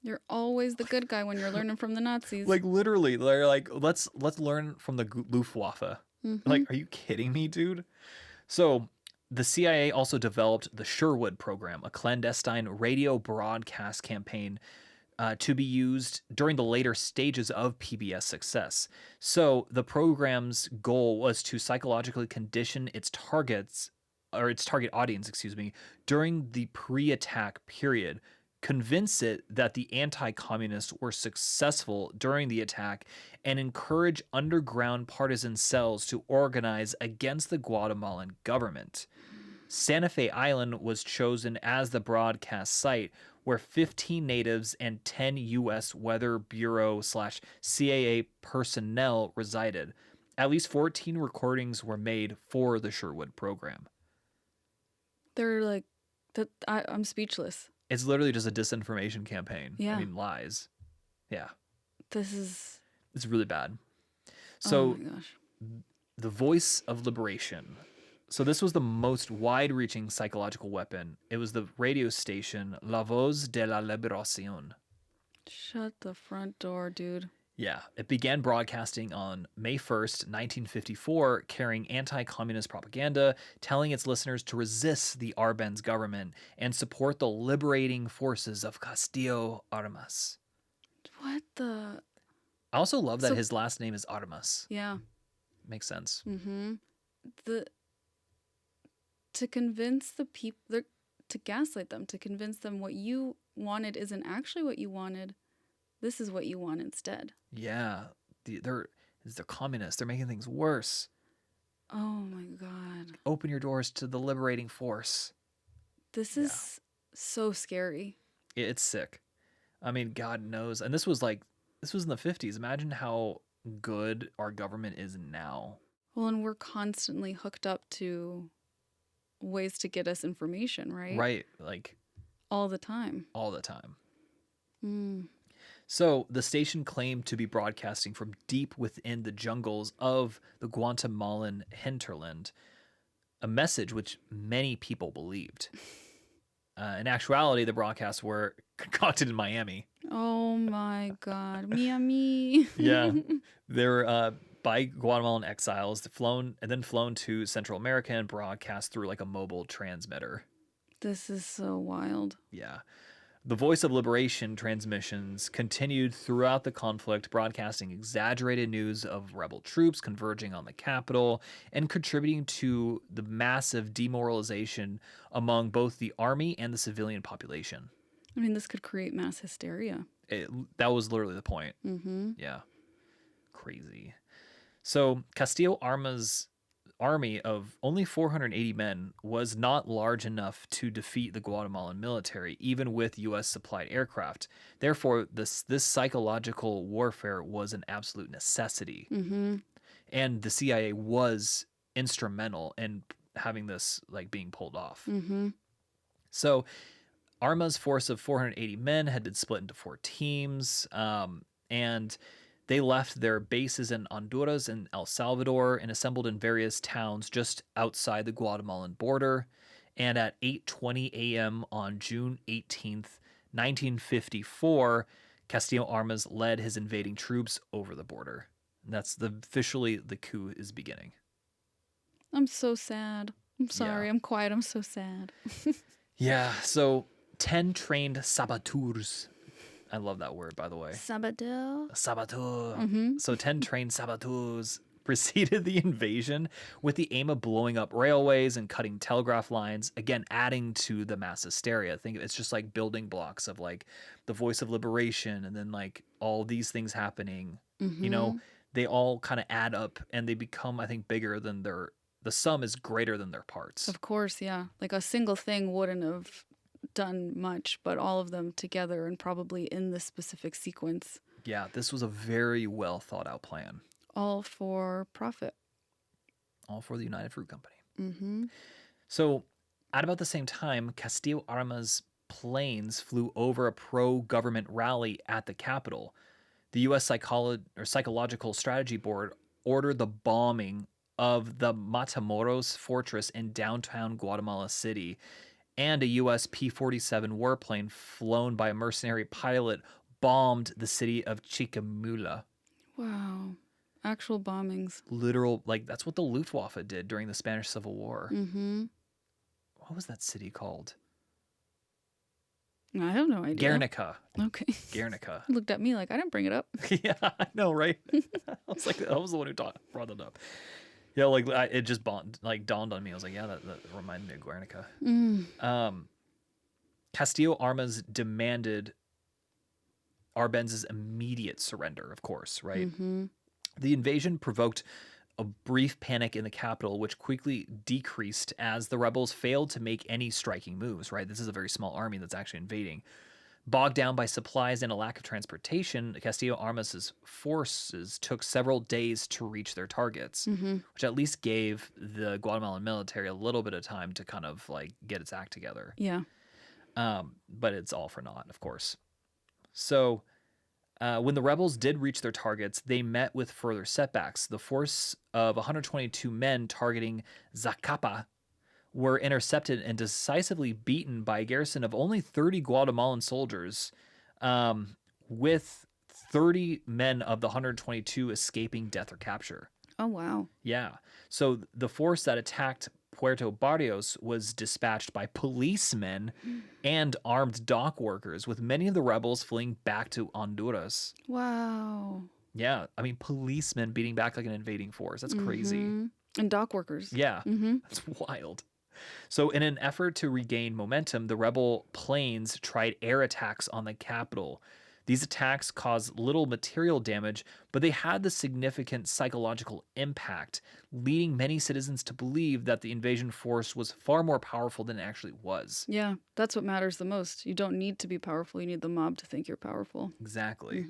You're always the good guy when you're learning from the Nazis. Like literally, they're like, let's learn from the Luftwaffe. Like, are you kidding me, dude? So the CIA also developed the Sherwood program, a clandestine radio broadcast campaign to be used during the later stages of PBS success. So the program's goal was to psychologically condition its target audience, during the pre-attack period, convince it that the anti-communists were successful during the attack, and encourage underground partisan cells to organize against the Guatemalan government. Santa Fe Island was chosen as the broadcast site, where 15 natives and 10 U.S. Weather Bureau/CAA personnel resided. At least 14 recordings were made for the Sherwood program. They're like, I'm speechless. It's literally just a disinformation campaign. Yeah. I mean, lies. Yeah. It's really bad. oh So my gosh. the voice of liberation. So this was the most wide-reaching psychological weapon. It was the radio station La Voz de la Liberación. Shut the front door, dude. Yeah, it began broadcasting on May 1st, 1954, carrying anti-communist propaganda, telling its listeners to resist the Arbenz government and support the liberating forces of Castillo Árbenz. What the? I also love that his last name is Árbenz. Yeah. Makes sense. Mm-hmm. To convince the people, to gaslight them, to convince them what you wanted isn't actually what you wanted. This is what you want instead. Yeah, they're communists. They're making things worse. Oh my God. Open your doors to the liberating force. This is so scary. It's sick. I mean, God knows. And this was in the 50s. Imagine how good our government is now. Well, and we're constantly hooked up to ways to get us information, right? Right. Like all the time. All the time. Mm. So the station claimed to be broadcasting from deep within the jungles of the Guatemalan hinterland, a message which many people believed. In actuality, the broadcasts were concocted in Miami. Oh my God. Miami. Yeah. They were by Guatemalan exiles, flown to Central America and broadcast through like a mobile transmitter. This is so wild. Yeah. The Voice of Liberation transmissions continued throughout the conflict, broadcasting exaggerated news of rebel troops converging on the capital and contributing to the massive demoralization among both the army and the civilian population. I mean, this could create mass hysteria. That was literally the point. Mm-hmm. Yeah. Crazy. So Castillo Armas' army of only 480 men was not large enough to defeat the Guatemalan military, even with U.S. supplied aircraft. Therefore, this psychological warfare was an absolute necessity. Mm-hmm. And the CIA was instrumental in having this being pulled off. Mm-hmm. So Arma's force of 480 men had been split into 4 teams, and they left their bases in Honduras and El Salvador and assembled in various towns just outside the Guatemalan border. And at 8:20 a.m. on June 18th, 1954, Castillo Armas led his invading troops over the border. And that's officially the coup is beginning. I'm so sad. I'm sorry. Yeah. I'm quiet. I'm so sad. Yeah. So 10 trained saboteurs. I love that word, by the way. Saboteur. Saboteur. Mm-hmm. So 10 trained saboteurs preceded the invasion with the aim of blowing up railways and cutting telegraph lines, again, adding to the mass hysteria. I think it's just like building blocks of the Voice of Liberation and then all these things happening. Mm-hmm. You know, they all kind of add up and they become, I think, bigger than the sum is greater than their parts. Of course, yeah. Like a single thing wouldn't have done much, but all of them together and probably in this specific sequence. Yeah, this was a very well thought out plan. All for profit. All for the United Fruit Company. Mm-hmm. So at about the same time, Castillo Armas planes flew over a pro-government rally at the capital. The U.S. Psychological Strategy Board ordered the bombing of the Matamoros fortress in downtown Guatemala City, and a U.S. P-47 warplane flown by a mercenary pilot bombed the city of Chicamula. Wow. Actual bombings. Literal, like, that's what the Luftwaffe did during the Spanish Civil War. Mm-hmm. What was that city called? I have no idea. Guernica. Okay. Guernica. Looked at me like I didn't bring it up. Yeah, I know, right? I was like, I was the one who brought it up. Yeah, like it just dawned on me. I was like, yeah, that reminded me of Guernica. Castillo Armas demanded Arbenz's immediate surrender, of course, right? Mm-hmm. The invasion provoked a brief panic in the capital, which quickly decreased as the rebels failed to make any striking moves, right? This is a very small army that's actually invading. Bogged down by supplies and a lack of transportation, Castillo Armas's forces took several days to reach their targets, which at least gave the Guatemalan military a little bit of time to kind of like get its act together. Yeah. But it's all for naught, of course. So when the rebels did reach their targets, they met with further setbacks. The force of 122 men targeting Zacapa were intercepted and decisively beaten by a garrison of only 30 Guatemalan soldiers, with 30 men of the 122 escaping death or capture. Oh, wow. Yeah. So the force that attacked Puerto Barrios was dispatched by policemen and armed dock workers, with many of the rebels fleeing back to Honduras. Wow. Yeah. I mean, policemen beating back like an invading force. That's crazy. And dock workers. Yeah. That's wild. So in an effort to regain momentum, the rebel planes tried air attacks on the capital. These attacks caused little material damage, but they had the significant psychological impact, leading many citizens to believe that the invasion force was far more powerful than it actually was. Yeah, that's what matters the most. You don't need to be powerful. You need the mob to think you're powerful. Exactly.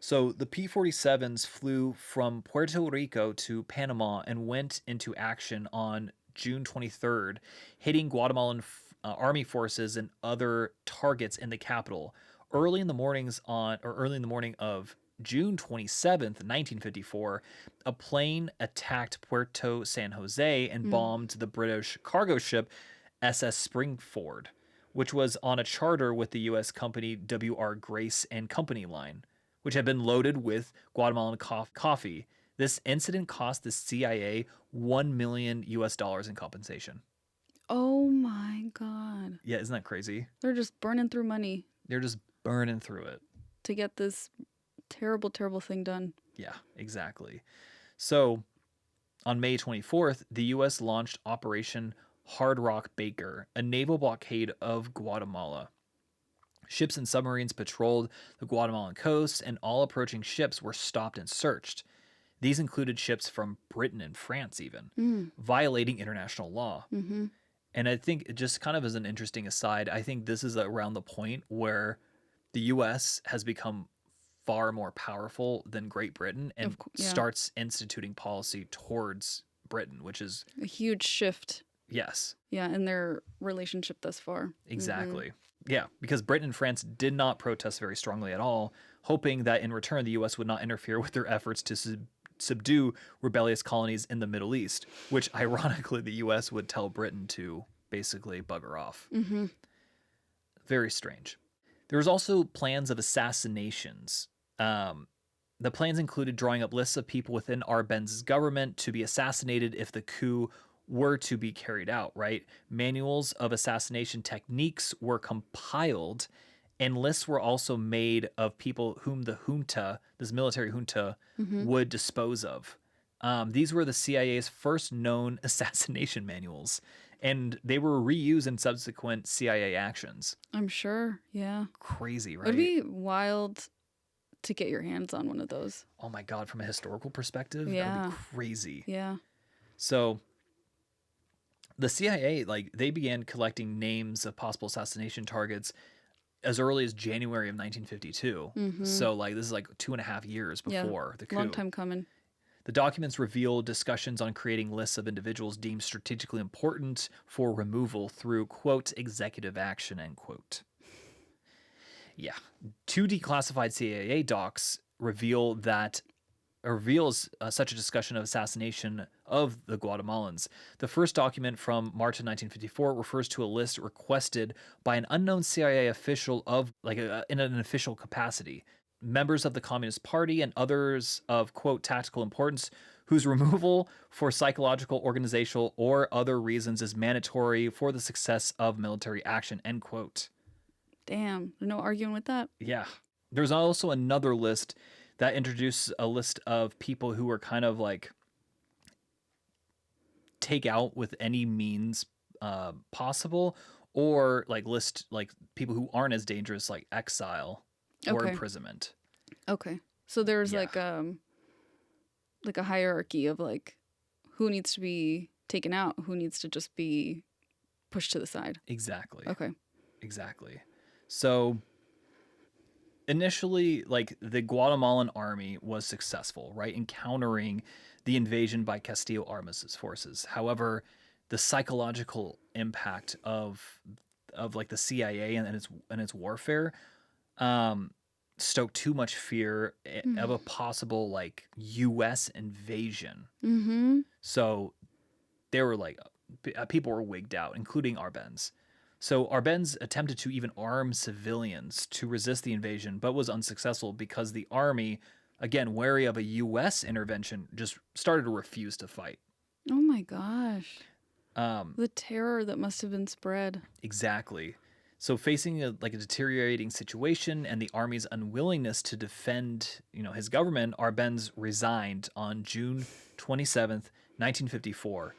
So the P-47s flew from Puerto Rico to Panama and went into action on June 23rd, hitting Guatemalan army forces and other targets in the capital. Early in the morning of June 27th, 1954, a plane attacked Puerto San Jose and bombed the British cargo ship SS Springford, which was on a charter with the U.S. company W.R. Grace and Company Line, which had been loaded with Guatemalan coffee. This incident cost the CIA $1 million in compensation. Oh my God. Yeah, isn't that crazy? They're just burning through money They're just burning through it. to get this terrible, terrible thing done. Yeah, exactly. So on May 24th, the U.S. launched Operation Hard Rock Baker, a naval blockade of Guatemala. Ships and submarines patrolled the Guatemalan coast, and all approaching ships were stopped and searched. These included ships from Britain and France even, violating international law. And I think, just kind of as an interesting aside, I think this is around the point where the U.S. has become far more powerful than Great Britain and starts instituting policy towards Britain, which is a huge shift. Yes. Yeah, in their relationship thus far. Exactly. Yeah, because Britain and France did not protest very strongly at all, hoping that in return the U.S. would not interfere with their efforts to subdue rebellious colonies in the Middle East, which ironically the U.S. would tell Britain to basically bugger off. Very strange. There was also plans of assassinations. The plans included drawing up lists of people within Arbenz's government to be assassinated if the coup were to be carried out, right? Manuals of assassination techniques were compiled, and lists were also made of people whom the junta, this military junta, would dispose of. These were the CIA's first known assassination manuals, and they were reused in subsequent CIA actions. I'm sure, yeah. Crazy, right? It would be wild to get your hands on one of those. Oh my God, from a historical perspective, that would be crazy. Yeah. So the CIA, they began collecting names of possible assassination targets as early as January of 1952. So this is 2.5 years before the coup. Long time coming. The documents reveal discussions on creating lists of individuals deemed strategically important for removal through, quote, executive action, end quote. Yeah. 2 declassified CIA docs reveals such a discussion of assassination of the Guatemalans. The first document from March of 1954 refers to a list requested by an unknown CIA official in an official capacity. Members of the Communist Party and others of, quote, tactical importance whose removal for psychological, organizational, or other reasons is mandatory for the success of military action, end quote. Damn, no arguing with that. Yeah. There's also another list that introduces a list of people who were kind of like take out with any means possible, or like list like people who aren't as dangerous, like exile or Okay. imprisonment. Okay. So there's Yeah. like a hierarchy of like who needs to be taken out, who needs to just be pushed to the side. Exactly. Okay. Exactly. So initially, like the Guatemalan army was successful, right, in countering the invasion by Castillo Arbenz' forces. However, the psychological impact of like the CIA and its warfare stoked too much fear of a possible like U.S. invasion. Mm-hmm. So they were like people were wigged out, including Arbenz. So Arbenz attempted to even arm civilians to resist the invasion, but was unsuccessful because the army, again, wary of a U.S. intervention, just started to refuse to fight. Oh my gosh. The terror that must have been spread. Exactly. So facing a deteriorating situation and the army's unwillingness to defend, his government, Arbenz resigned on June 27th, 1954.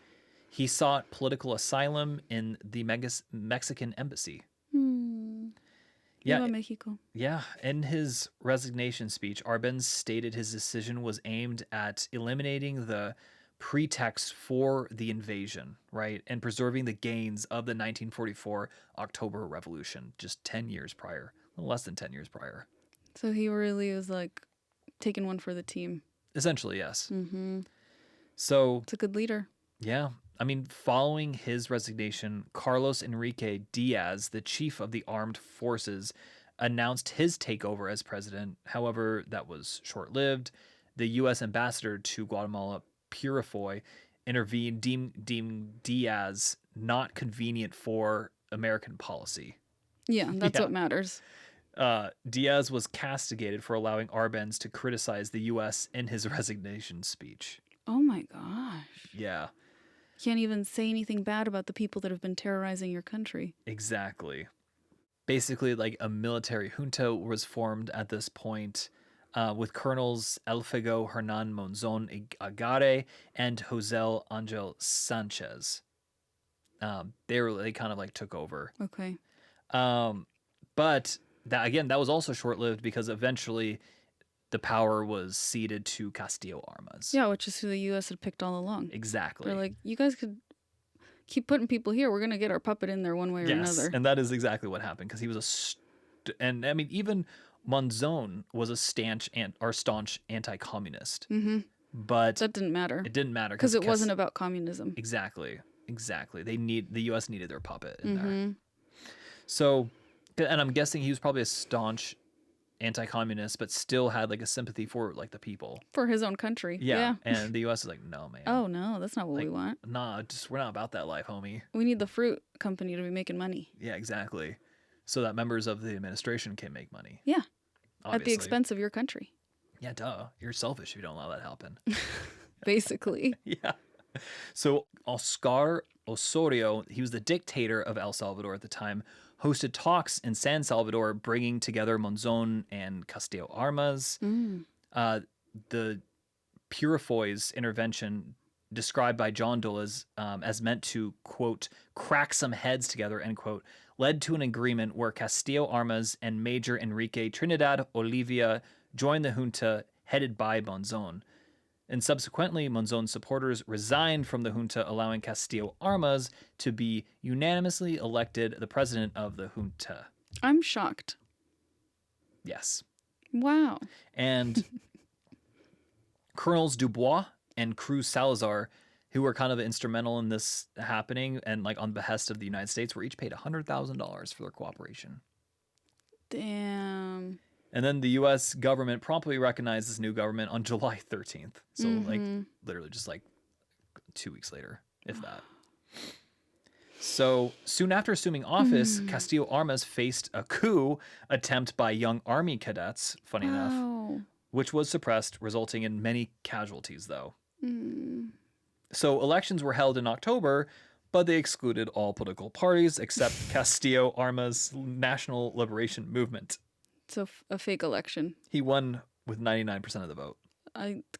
He sought political asylum in the Mexican embassy. Viva Mexico. Yeah. In his resignation speech, Arbenz stated his decision was aimed at eliminating the pretext for the invasion, right, and preserving the gains of the 1944 October Revolution, just 10 years prior, a little less than 10 years prior. So he really was like taking one for the team. Essentially, yes. Mm-hmm. So It's a good leader. yeah. I mean, following his resignation, Carlos Enrique Diaz, the chief of the armed forces, announced his takeover as president. However, that was short-lived. The U.S. ambassador to Guatemala, Purifoy, intervened, deemed Diaz not convenient for American policy. Yeah, that's Yeah. what matters. Diaz was castigated for allowing Arbenz to criticize the U.S. in his resignation speech. Oh my gosh. Yeah. Can't even say anything bad about the people that have been terrorizing your country. Exactly. Basically, like a military junta was formed at this point with Colonels Elfego Hernan Monzon Agare and José Angel Sanchez. They kind of like took over. Okay. But that was also short-lived because eventually the power was ceded to Castillo Armas. Yeah, which is who the U.S. had picked all along. Exactly. They're like, you guys could keep putting people here. We're going to get our puppet in there one way or another. And that is exactly what happened because he was and I mean, even Monzon was a staunch anti-communist. Mm-hmm. But That didn't matter. it didn't matter Because it wasn't about communism. Exactly. The U.S. needed their puppet in there. Mm-hmm. So, and I'm guessing he was probably a staunch anti-communist, but still had like a sympathy for like the people. For his own country. Yeah. And the U.S. is like, no, man. Oh, no, that's not what we Like, want. Nah, we're not about that life, homie. We need the fruit company to be making money. Yeah, exactly. So that members of the administration can make money. Yeah. Obviously. At the expense of your country. Yeah, duh. You're selfish if you don't allow that to happen. Basically. Yeah. So Oscar Osorio, he was the dictator of El Salvador at the time, hosted talks in San Salvador, bringing together Monzon and Castillo Armas. The Purifoy's intervention, described by John Dulles as meant to, quote, crack some heads together, end quote, led to an agreement where Castillo Armas and Major Enrique Trinidad Olivia joined the junta headed by Monzon. And subsequently, Monzon's supporters resigned from the junta, allowing Castillo Armas to be unanimously elected the president of the junta. I'm shocked. Yes. Wow. And Colonels Dubois and Cruz Salazar, who were kind of instrumental in this happening and like on behest of the United States, were each paid $100,000 for their cooperation. Damn. And then the U.S. government promptly recognized this new government on July 13th. So, like, literally just like 2 weeks later, if that. So, soon after assuming office, Castillo Armas faced a coup attempt by young army cadets, funny enough, which was suppressed, resulting in many casualties, though. So, elections were held in October, but they excluded all political parties except Castillo Armas' National Liberation Movement. So a fake election. He won with 99% of the vote.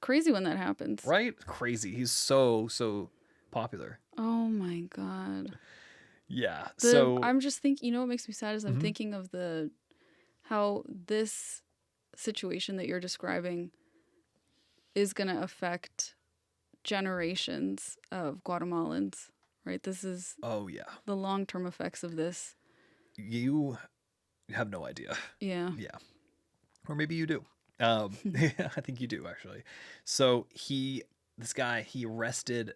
Crazy when that happens. Right? Crazy. He's so popular. Oh my God. Yeah. I'm just thinking, what makes me sad is I'm thinking of how this situation that you're describing is going to affect generations of Guatemalans, right? This is the long-term effects of this. You have no idea. Yeah. Yeah. Or maybe you do. I think you do, actually. So this guy arrested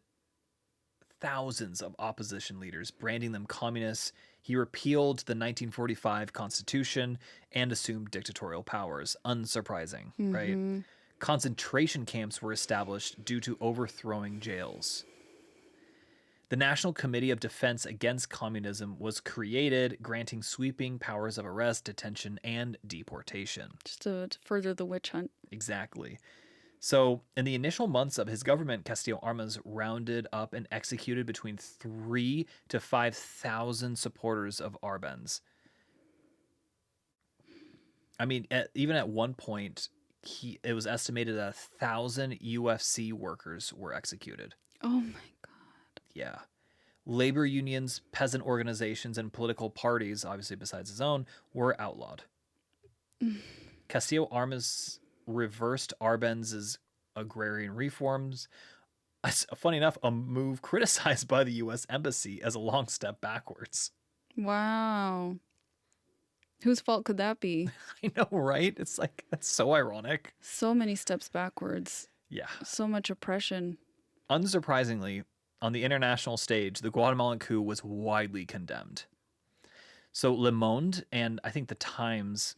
thousands of opposition leaders, branding them communists. He repealed the 1945 Constitution and assumed dictatorial powers. Unsurprising, right? Concentration camps were established due to overthrowing jails. The National Committee of Defense Against Communism was created, granting sweeping powers of arrest, detention, and deportation. Just to further the witch hunt. Exactly. So, in the initial months of his government, Castillo Armas rounded up and executed between 3,000 to 5,000 supporters of Arbenz. I mean, even at one point, it was estimated that 1,000 UFC workers were executed. Oh my God. Yeah. Labor unions, peasant organizations, and political parties, obviously besides his own, were outlawed. Castillo Armas reversed Arbenz's agrarian reforms. Funny enough, a move criticized by the U.S. Embassy as a long step backwards. Wow. Whose fault could that be? I know, right? It's like, that's so ironic. So many steps backwards. Yeah. So much oppression. Unsurprisingly, on the international stage, the Guatemalan coup was widely condemned. So Le Monde and I think the Times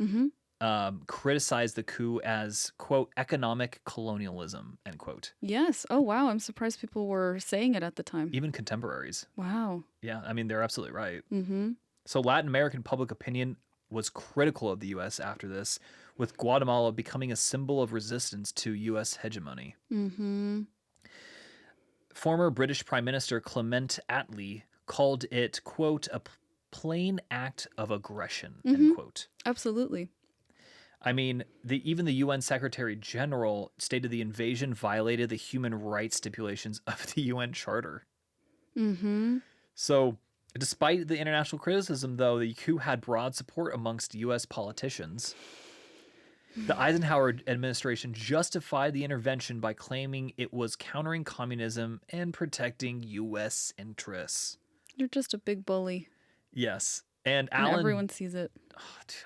criticized the coup as, quote, economic colonialism, end quote. Yes. Oh, wow. I'm surprised people were saying it at the time. Even contemporaries. Wow. Yeah, I mean, they're absolutely right. So Latin American public opinion was critical of the U.S. after this, with Guatemala becoming a symbol of resistance to U.S. hegemony. Former British Prime Minister Clement Attlee called it, quote, a plain act of aggression, end quote. Absolutely. I mean, even the UN Secretary General stated the invasion violated the human rights stipulations of the UN Charter. So, despite the international criticism, though, the coup had broad support amongst U.S. politicians. The Eisenhower administration justified the intervention by claiming it was countering communism and protecting U.S. interests. You're just a big bully. Yes. And everyone sees it.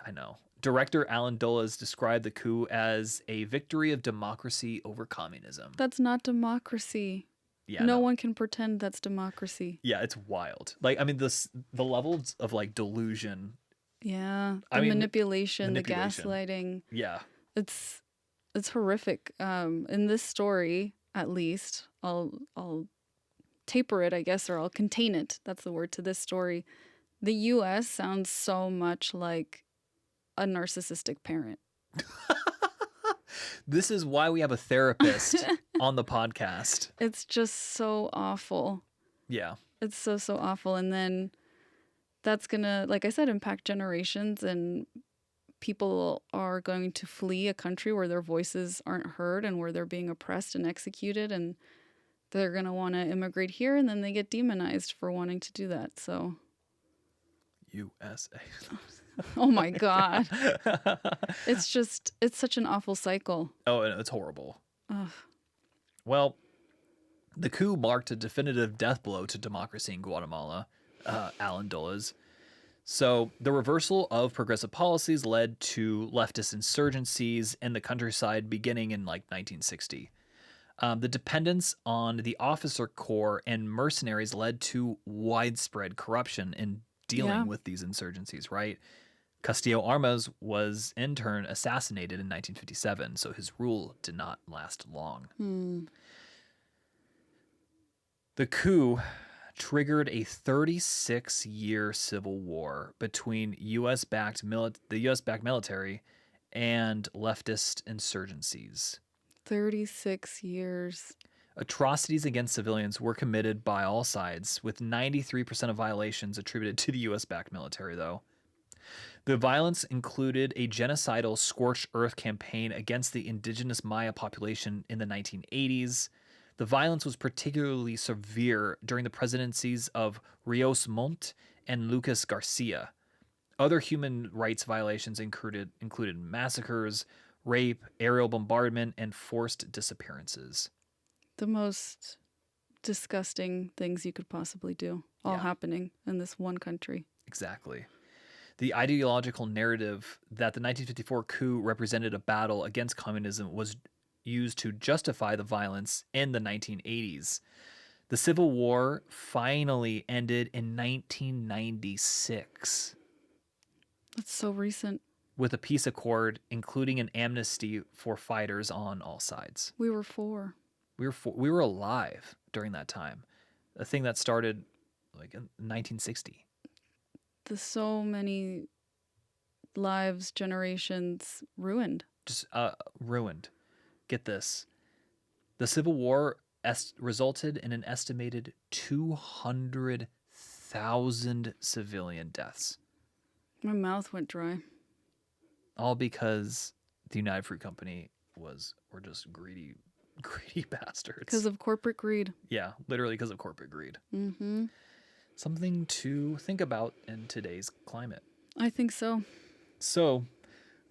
I know. Director Alan Dulles described the coup as a victory of democracy over communism. That's not democracy. Yeah, no one can pretend that's democracy. Yeah, it's wild. Like, I mean, the levels of like delusion. Yeah, manipulation, the gaslighting. Yeah, it's horrific. In this story, at least, I'll taper it, I guess, or I'll contain it. That's the word to this story. The U.S. sounds so much like a narcissistic parent. This is why we have a therapist on the podcast. It's just so awful. Yeah. It's so awful. And then that's going to, like I said, impact generations, and people are going to flee a country where their voices aren't heard and where they're being oppressed and executed, and they're going to want to immigrate here, and then they get demonized for wanting to do that. So USA. Oh my God. It's such an awful cycle. Oh, it's horrible. Ugh. Well, the coup marked a definitive death blow to democracy in Guatemala, Alan Dulles. So the reversal of progressive policies led to leftist insurgencies in the countryside beginning in like 1960. The dependence on the officer corps and mercenaries led to widespread corruption in dealing with these insurgencies, right? Castillo Armas was in turn assassinated in 1957, so his rule did not last long. The coup triggered a 36-year civil war between the U.S.-backed military and leftist insurgencies. 36 years. Atrocities against civilians were committed by all sides, with 93% of violations attributed to the U.S.-backed military, though. The violence included a genocidal scorched earth campaign against the indigenous Maya population in the 1980s. The violence was particularly severe during the presidencies of Rios Montt and Lucas Garcia. Other human rights violations included massacres, rape, aerial bombardment, and forced disappearances. The most disgusting things you could possibly do, all happening in this one country. Exactly. The ideological narrative that the 1954 coup represented a battle against communism was used to justify the violence in the 1980s. The Civil War finally ended in 1996. That's so recent. With a peace accord, including an amnesty for fighters on all sides. We were 4. We were alive during that time. A thing that started like in 1960. There's so many lives, generations ruined. Just ruined. Get this. The Civil War resulted in an estimated 200,000 civilian deaths. My mouth went dry. All because the United Fruit Company were just greedy bastards. Because of corporate greed. Yeah, literally because of corporate greed. Mm-hmm. Something to think about in today's climate. I think so. So,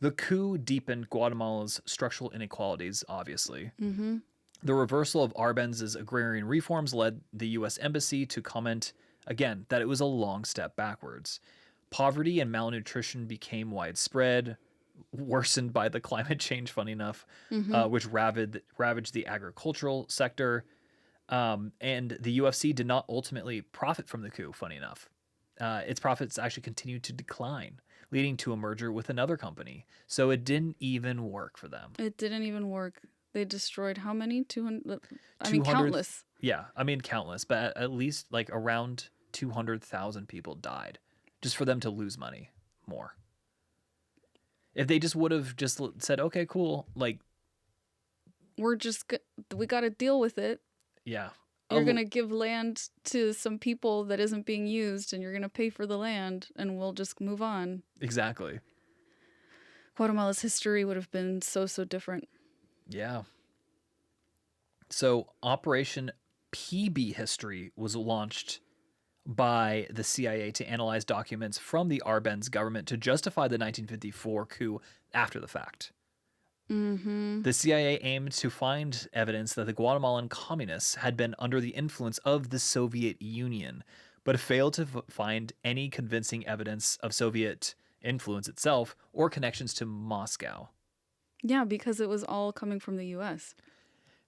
the coup deepened Guatemala's structural inequalities, obviously. Mm-hmm. The reversal of Arbenz's agrarian reforms led the U.S. Embassy to comment, again, that it was a long step backwards. Poverty and malnutrition became widespread, worsened by the climate change, funny enough, which ravaged the agricultural sector. And the UFC did not ultimately profit from the coup, funny enough. Its profits actually continued to decline, leading to a merger with another company. So it didn't even work for them. It didn't even work. They destroyed how many? 200? I mean, countless. Yeah, I mean, countless. But at least like around 200,000 people died just for them to lose money more. If they just would have just said, okay, cool, like... we got to deal with it. Yeah. You're going to give land to some people that isn't being used, and you're going to pay for the land, and we'll just move on. Exactly. Guatemala's history would have been so different. Yeah. So Operation PB History was launched by the CIA to analyze documents from the Arbenz government to justify the 1954 coup after the fact. Mm-hmm. The CIA aimed to find evidence that the Guatemalan communists had been under the influence of the Soviet Union, but failed to find any convincing evidence of Soviet influence itself or connections to Moscow. Yeah, because it was all coming from the U.S.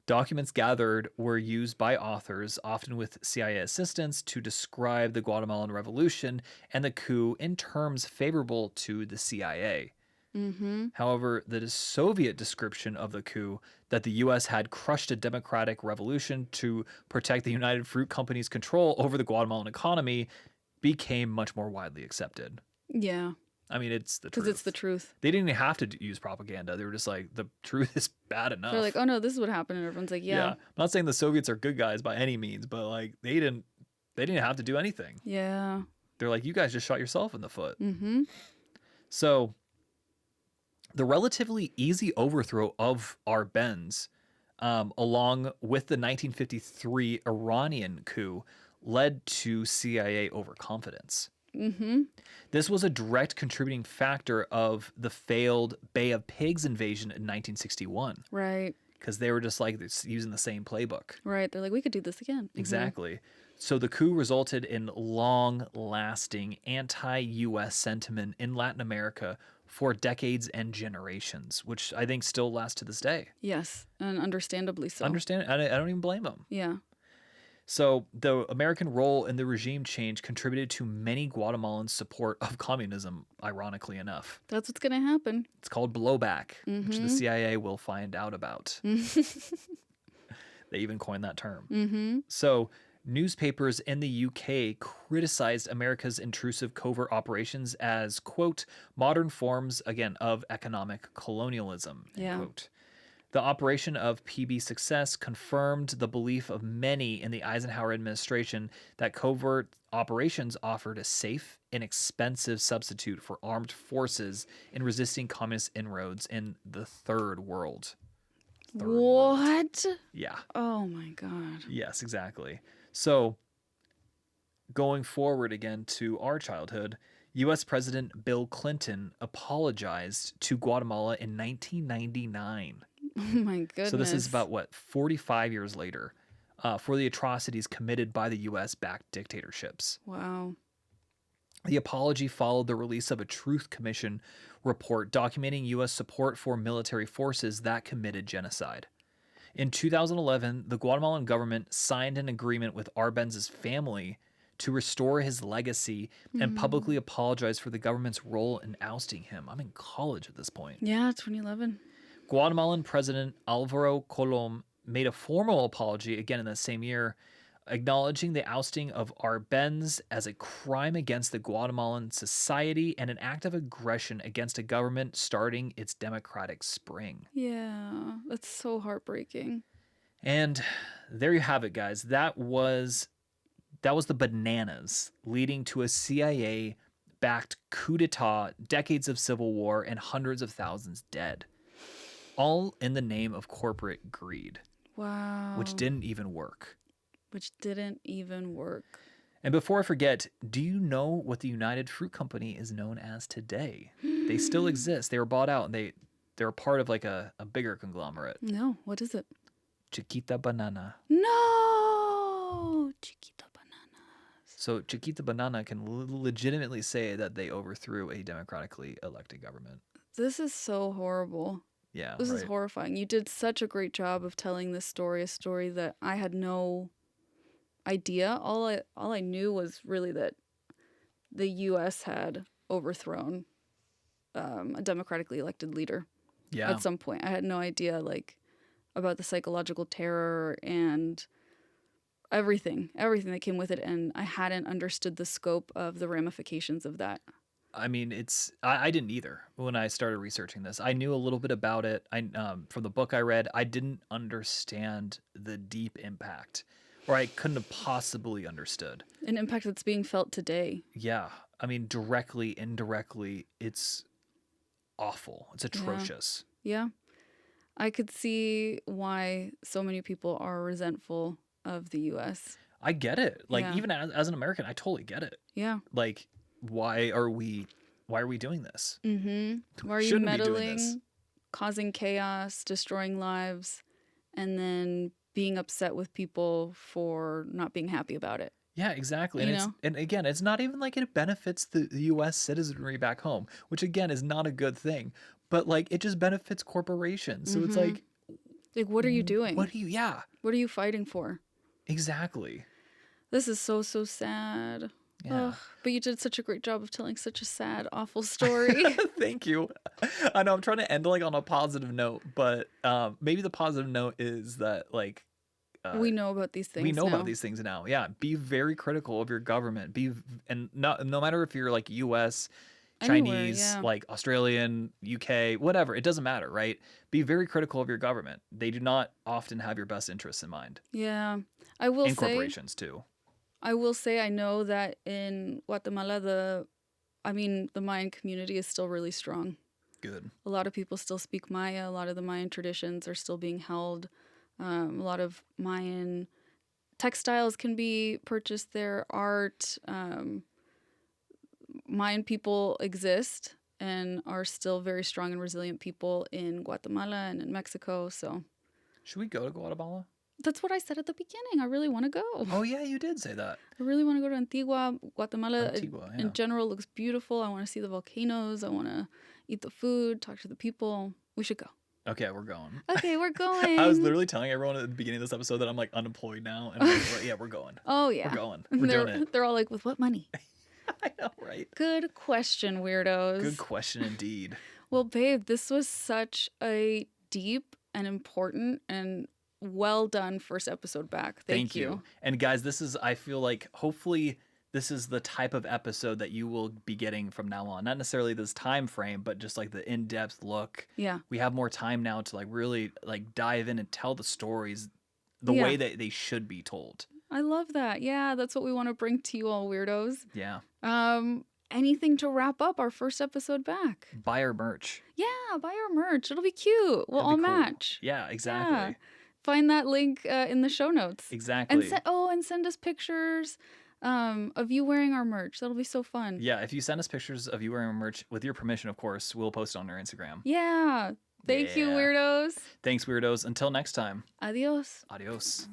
Documents gathered were used by authors, often with CIA assistance, to describe the Guatemalan Revolution and the coup in terms favorable to the CIA. Mm-hmm. However, the Soviet description of the coup, that the U.S. had crushed a democratic revolution to protect the United Fruit Company's control over the Guatemalan economy, became much more widely accepted. Yeah. I mean, it's the truth. Because it's the truth. They didn't even have to use propaganda. They were just like, the truth is bad enough. They're like, oh no, this is what happened. And everyone's like, yeah. I'm not saying the Soviets are good guys by any means, but like they didn't have to do anything. Yeah. They're like, you guys just shot yourself in the foot. Mm-hmm. So the relatively easy overthrow of Arbenz, along with the 1953 Iranian coup, led to CIA overconfidence. Mm-hmm. This was a direct contributing factor of the failed Bay of Pigs invasion in 1961. Right. Because they were just like using the same playbook. Right. They're like, we could do this again. Mm-hmm. Exactly. So the coup resulted in long-lasting anti-U.S. sentiment in Latin America for decades and generations, which I think still lasts to this day. Yes, and understandably so. I don't even blame them. Yeah. So the American role in the regime change contributed to many Guatemalans' support of communism, ironically enough. That's what's going to happen. It's called blowback, which the CIA will find out about. They even coined that term. So newspapers in the UK criticized America's intrusive covert operations as, quote, modern forms, again, of economic colonialism, end Yeah. quote. The operation of PB Success confirmed the belief of many in the Eisenhower administration that covert operations offered a safe, inexpensive substitute for armed forces in resisting communist inroads in the Third World. What? Yeah. Oh my God. Yes, exactly. So, going forward again to our childhood, U.S. President Bill Clinton apologized to Guatemala in 1999. Oh my goodness. So this is about, 45 years later, for the atrocities committed by the U.S.-backed dictatorships. Wow. The apology followed the release of a Truth Commission report documenting U.S. support for military forces that committed genocide. In 2011, the Guatemalan government signed an agreement with Arbenz's family to restore his legacy and publicly apologize for the government's role in ousting him. I'm in college at this point. Yeah, 2011. Guatemalan President Alvaro Colom made a formal apology again in that same year, acknowledging the ousting of Arbenz as a crime against the Guatemalan society and an act of aggression against a government starting its democratic spring. Yeah, that's so heartbreaking. And there you have it, guys. That was the bananas leading to a CIA-backed coup d'etat, decades of civil war, and hundreds of thousands dead. All in the name of corporate greed, Wow. which didn't even work. And before I forget, do you know what the United Fruit Company is known as today? They still exist. They were bought out, and they're part of like a bigger conglomerate. No, what is it? Chiquita Banana. No! Chiquita Banana. So Chiquita Banana can legitimately say that they overthrew a democratically elected government. This is so horrible. Yeah, This is right. horrifying. You did such a great job of telling this story, a story that I had no idea. All I knew was really that the U.S. had overthrown a democratically elected leader Yeah. at some point. I had no idea about the psychological terror and everything that came with it, and I hadn't understood the scope of the ramifications of that. I mean, I didn't either when I started researching this. I knew a little bit about it. From the book I read, I didn't understand the deep impact, or I couldn't have possibly understood. An impact that's being felt today. Yeah. I mean, directly, indirectly, it's awful. It's atrocious. Yeah. I could see why so many people are resentful of the U.S. I get it. Like, Yeah. even as an American, I totally get it. Yeah. Like, why are we doing this? Mm-hmm. Why are you Shouldn't be doing this. meddling, causing chaos, destroying lives, and then being upset with people for not being happy about it? Yeah, exactly. You And know? and again, it's not even like it benefits the US citizenry back home, which again is not a good thing. But like it just benefits corporations. So it's like Like, what are you doing? what do you What are you fighting for? exactly. This is so sad. Yeah. Ugh, but you did such a great job of telling such a sad, awful story. Thank you. I know I'm trying to end like on a positive note, but maybe the positive note is that like we know about these things. we know now. about these things now. Yeah, be very critical of your government. And no matter if you're like US, Anywhere, Chinese, yeah. like Australian, UK, whatever, it doesn't matter, right? Be very critical of your government. They do not often have your best interests in mind. Yeah, I will And say. corporations too. I will say I know that in Guatemala, the Mayan community is still really strong. Good. A lot of people still speak Maya. A lot of the Mayan traditions are still being held. A lot of Mayan textiles can be purchased there. Art. Mayan people exist and are still very strong and resilient people in Guatemala and in Mexico. So Should we go to Guatemala? that's what I said at the beginning. I really want to go. Oh yeah, you did say that. I really want to go to Antigua. Guatemala Antigua, yeah. in general looks beautiful. I want to see the volcanoes. I want to eat the food, talk to the people. We should go. Okay, we're going. Okay, we're going. I was literally telling everyone at the beginning of this episode that I'm like unemployed now, and I'm like, well, yeah, we're going. Oh yeah, We're going. We're doing it. They're all like, with what money? I know, right? Good question, weirdos. Good question indeed. Well, babe, this was such a deep and important and well done first episode back. Thank you. And guys, I feel like hopefully this is the type of episode that you will be getting from now on. Not necessarily this time frame, but just like the in-depth look. Yeah. We have more time now to like really like dive in and tell the stories the way that they should be told. I love that. Yeah, that's what we want to bring to you all, weirdos. Yeah. Anything to wrap up our first episode back? Buy our merch. Yeah, buy our merch. It'll be cute. We'll all match. Yeah, exactly. Yeah. Find that link in the show notes. Exactly. And send us pictures of you wearing our merch. That'll be so fun. Yeah, if you send us pictures of you wearing our merch, with your permission, of course, we'll post it on our Instagram. Yeah. Thank you, weirdos. Thanks, weirdos. Until next time. Adios. Adios.